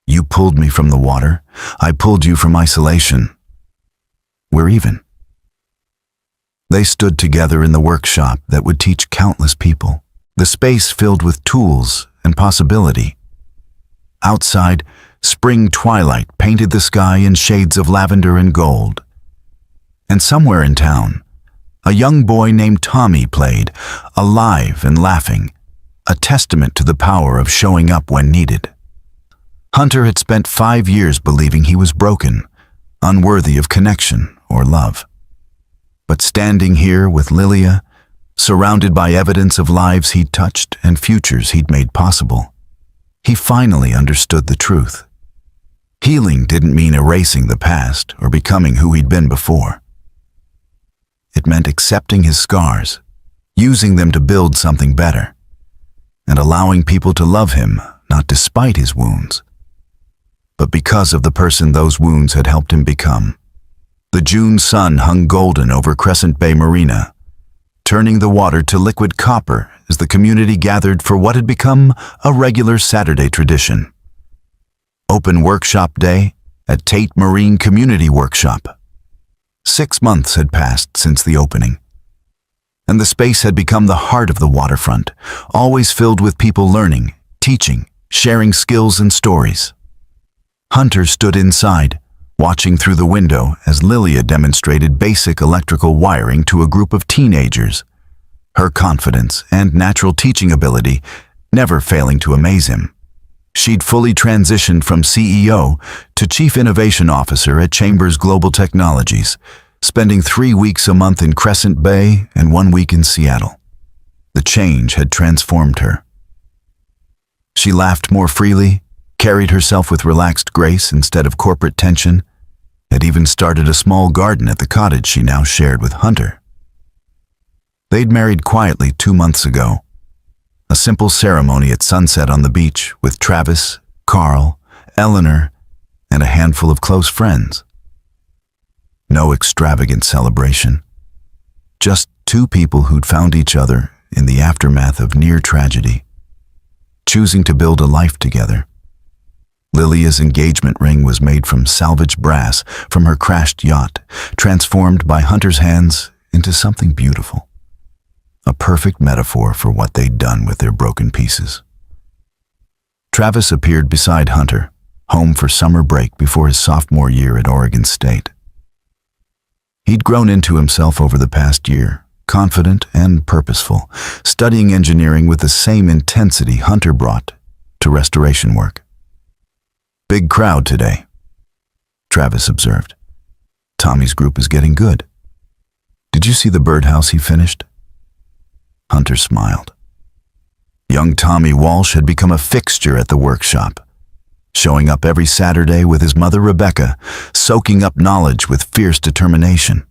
You pulled me from the water, I pulled you from isolation. We're even." They stood together in the workshop that would teach countless people, the space filled with tools and possibility. Outside, spring twilight painted the sky in shades of lavender and gold. And somewhere in town, a young boy named Tommy played, alive and laughing, a testament to the power of showing up when needed. Hunter had spent 5 years believing he was broken, unworthy of connection or love. But standing here with Lilia, surrounded by evidence of lives he'd touched and futures he'd made possible, he finally understood the truth. Healing didn't mean erasing the past or becoming who he'd been before. It meant accepting his scars, using them to build something better, and allowing people to love him not despite his wounds, but because of the person those wounds had helped him become. The June sun hung golden over Crescent Bay Marina, turning the water to liquid copper as the community gathered for what had become a regular Saturday tradition. Open Workshop Day at Tate Marine Community Workshop. 6 months had passed since the opening, and the space had become the heart of the waterfront, always filled with people learning, teaching, sharing skills and stories. Hunter stood inside, watching through the window as Lilia demonstrated basic electrical wiring to a group of teenagers, her confidence and natural teaching ability never failing to amaze him. She'd fully transitioned from CEO to Chief Innovation Officer at Chambers Global Technologies, spending 3 weeks a month in Crescent Bay and 1 week in Seattle. The change had transformed her. She laughed more freely, carried herself with relaxed grace instead of corporate tension, had even started a small garden at the cottage she now shared with Hunter. They'd married quietly 2 months ago. A simple ceremony at sunset on the beach with Travis, Carl, Eleanor, and a handful of close friends. No extravagant celebration. Just 2 people who'd found each other in the aftermath of near tragedy, choosing to build a life together. Lilia's engagement ring was made from salvaged brass from her crashed yacht, transformed by Hunter's hands into something beautiful. A perfect metaphor for what they'd done with their broken pieces. Travis appeared beside Hunter, home for summer break before his sophomore year at Oregon State. He'd grown into himself over the past year, confident and purposeful, studying engineering with the same intensity Hunter brought to restoration work. "Big crowd today," Travis observed. "Tommy's group is getting good. Did you see the birdhouse he finished?" Hunter smiled. Young Tommy Walsh had become a fixture at the workshop, showing up every Saturday with his mother Rebecca, soaking up knowledge with fierce determination.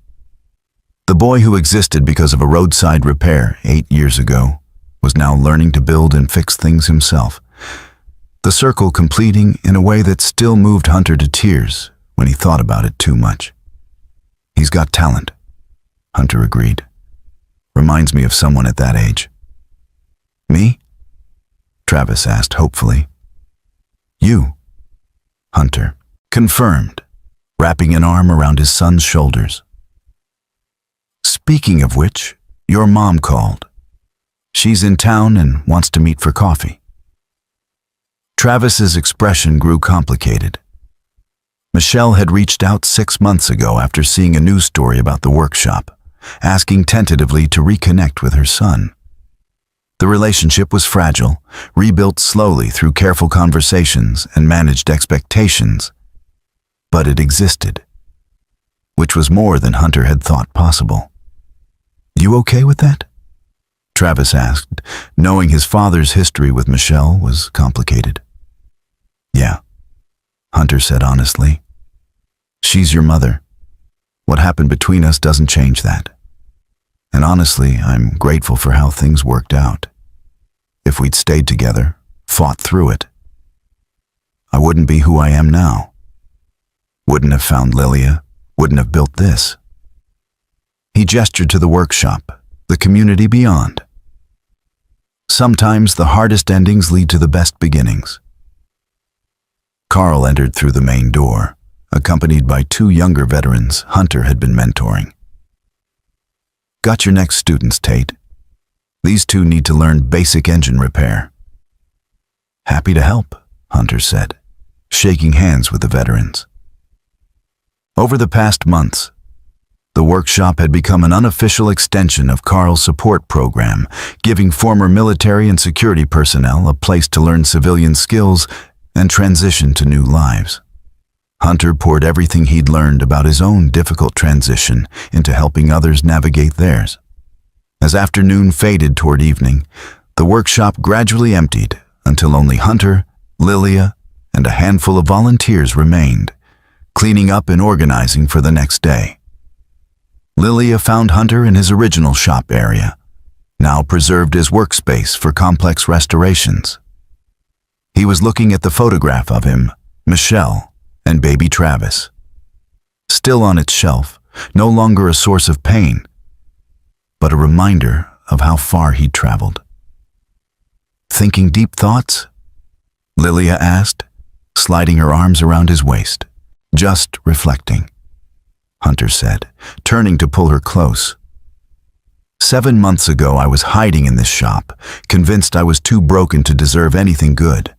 The boy who existed because of a roadside repair 8 years ago was now learning to build and fix things himself. the circle completing in a way that still moved Hunter to tears when he thought about it too much. "He's got talent," Hunter agreed. "Reminds me of someone at that age." "Me?" Travis asked hopefully. "You," Hunter confirmed, wrapping an arm around his son's shoulders. "Speaking of which, your mom called. She's in town and wants to meet for coffee." Travis's expression grew complicated. Michelle had reached out 6 months ago after seeing a news story about the workshop, asking tentatively to reconnect with her son. The relationship was fragile, rebuilt slowly through careful conversations and managed expectations, but it existed, which was more than Hunter had thought possible. "You okay with that?" Travis asked, knowing his father's history with Michelle was complicated. "Yeah," Hunter said honestly. "She's your mother. What happened between us doesn't change that. And honestly, I'm grateful for how things worked out. If we'd stayed together, fought through it, I wouldn't be who I am now. Wouldn't have found Lilia, wouldn't have built this." He gestured to the workshop, the community beyond. Sometimes the hardest endings lead to the best beginnings. Carl entered through the main door, accompanied by 2 younger veterans Hunter had been mentoring. "Got your next students, Tate. These 2 need to learn basic engine repair." "Happy to help," Hunter said, shaking hands with the veterans. Over the past months, the workshop had become an unofficial extension of Carl's support program, giving former military and security personnel a place to learn civilian skills and transition to new lives. Hunter poured everything he'd learned about his own difficult transition into helping others navigate theirs. As afternoon faded toward evening, the workshop gradually emptied until only Hunter, Lilia, and a handful of volunteers remained, cleaning up and organizing for the next day. Lilia found Hunter in his original shop area, now preserved as workspace for complex restorations. He was looking at the photograph of him, Michelle, and baby Travis. Still on its shelf, no longer a source of pain, but a reminder of how far he'd traveled. "Thinking deep thoughts?" Lilia asked, sliding her arms around his waist. "Just reflecting," Hunter said, turning to pull her close. 7 months ago, I was hiding in this shop, convinced I was too broken to deserve anything good.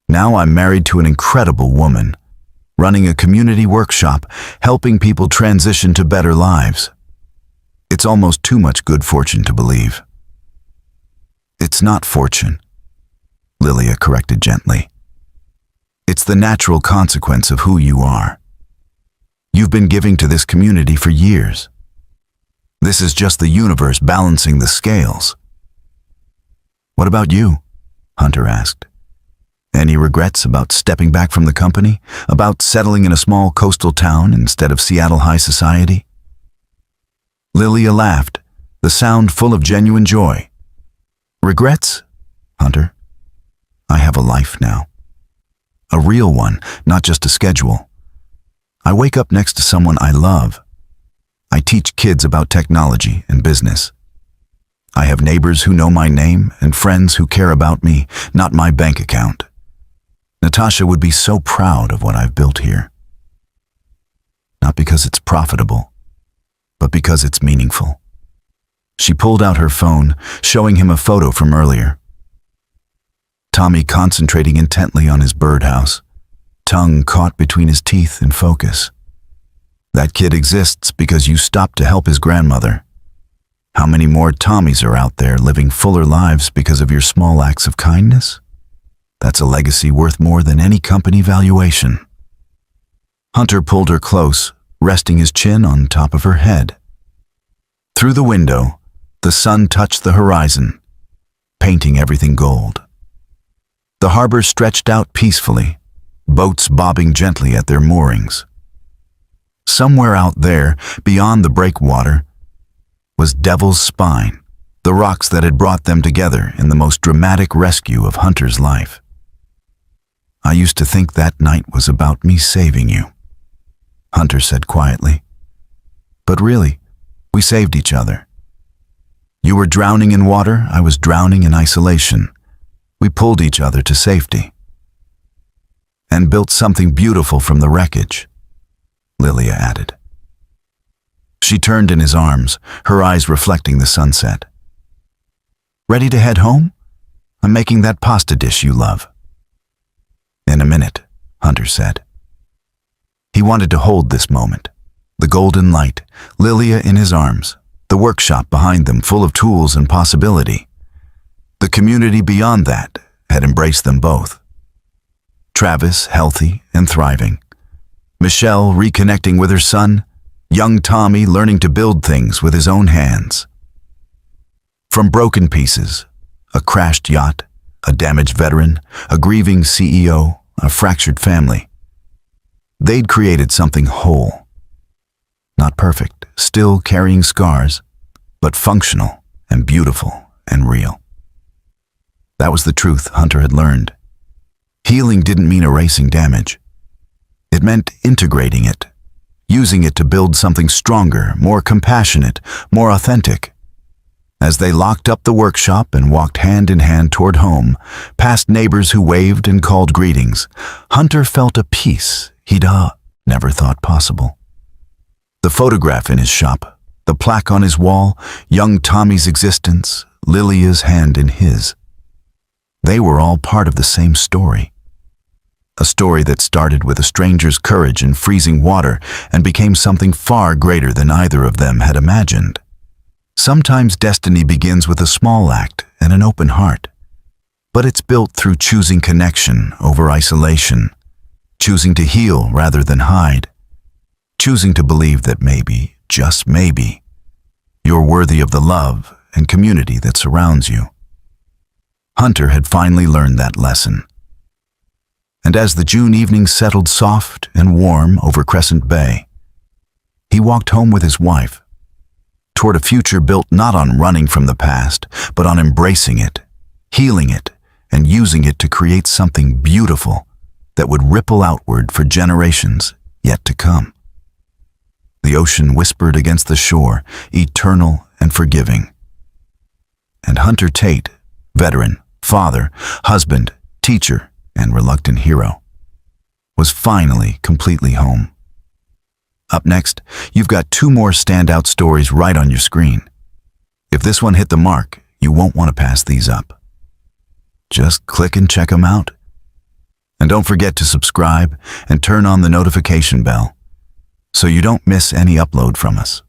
Now I'm married to an incredible woman, running a community workshop, helping people transition to better lives. It's almost too much good fortune to believe. "It's not fortune," Lilia corrected gently. "It's the natural consequence of who you are. You've been giving to this community for years. This is just the universe balancing the scales." "What about you?" Hunter asked. "Any regrets about stepping back from the company? About settling in a small coastal town instead of Seattle high society?" Lilia laughed, the sound full of genuine joy. "Regrets, Hunter? I have a life now. A real one, not just a schedule. I wake up next to someone I love. I teach kids about technology and business. I have neighbors who know my name and friends who care about me, not my bank account. Natasha would be so proud of what I've built here. Not because it's profitable, but because it's meaningful." She pulled out her phone, showing him a photo from earlier. Tommy concentrating intently on his birdhouse, tongue caught between his teeth in focus. That kid exists because you stopped to help his grandmother. How many more Tommies are out there living fuller lives because of your small acts of kindness? That's a legacy worth more than any company valuation. Hunter pulled her close, resting his chin on top of her head. Through the window, the sun touched the horizon, painting everything gold. The harbor stretched out peacefully, boats bobbing gently at their moorings. Somewhere out there, beyond the breakwater, was Devil's Spine, the rocks that had brought them together in the most dramatic rescue of Hunter's life. I used to think that night was about me saving you," Hunter said quietly. "But really, we saved each other. You were drowning in water, I was drowning in isolation. We pulled each other to safety. And built something beautiful from the wreckage," Lilia added. She turned in his arms, her eyes reflecting the sunset. "Ready to head home? I'm making that pasta dish you love." "In a minute," Hunter said. He wanted to hold this moment. The golden light, Lilia in his arms, the workshop behind them full of tools and possibility. The community beyond that had embraced them both. Travis healthy and thriving. Michelle reconnecting with her son. Young Tommy learning to build things with his own hands. From broken pieces, a crashed yacht, a damaged veteran, a grieving CEO, a fractured family. They'd created something whole. Not perfect, still carrying scars, but functional and beautiful and real. That was the truth Hunter had learned. Healing didn't mean erasing damage. It meant integrating it, using it to build something stronger, more compassionate, more authentic. As they locked up the workshop and walked hand in hand toward home, past neighbors who waved and called greetings, Hunter felt a peace he'd never thought possible. The photograph in his shop, the plaque on his wall, young Tommy's existence, Lilia's hand in his. They were all part of the same story. A story that started with a stranger's courage in freezing water and became something far greater than either of them had imagined. Sometimes destiny begins with a small act and an open heart, but it's built through choosing connection over isolation, choosing to heal rather than hide, choosing to believe that maybe, just maybe, you're worthy of the love and community that surrounds you. Hunter had finally learned that lesson. And as the June evening settled soft and warm over Crescent Bay, he walked home with his wife, toward a future built not on running from the past, but on embracing it, healing it, and using it to create something beautiful that would ripple outward for generations yet to come. The ocean whispered against the shore, eternal and forgiving. And Hunter Tate, veteran, father, husband, teacher, and reluctant hero, was finally completely home. Up next, you've got 2 more standout stories right on your screen. If this one hit the mark, you won't want to pass these up. Just click and check them out. And don't forget to subscribe and turn on the notification bell so you don't miss any upload from us.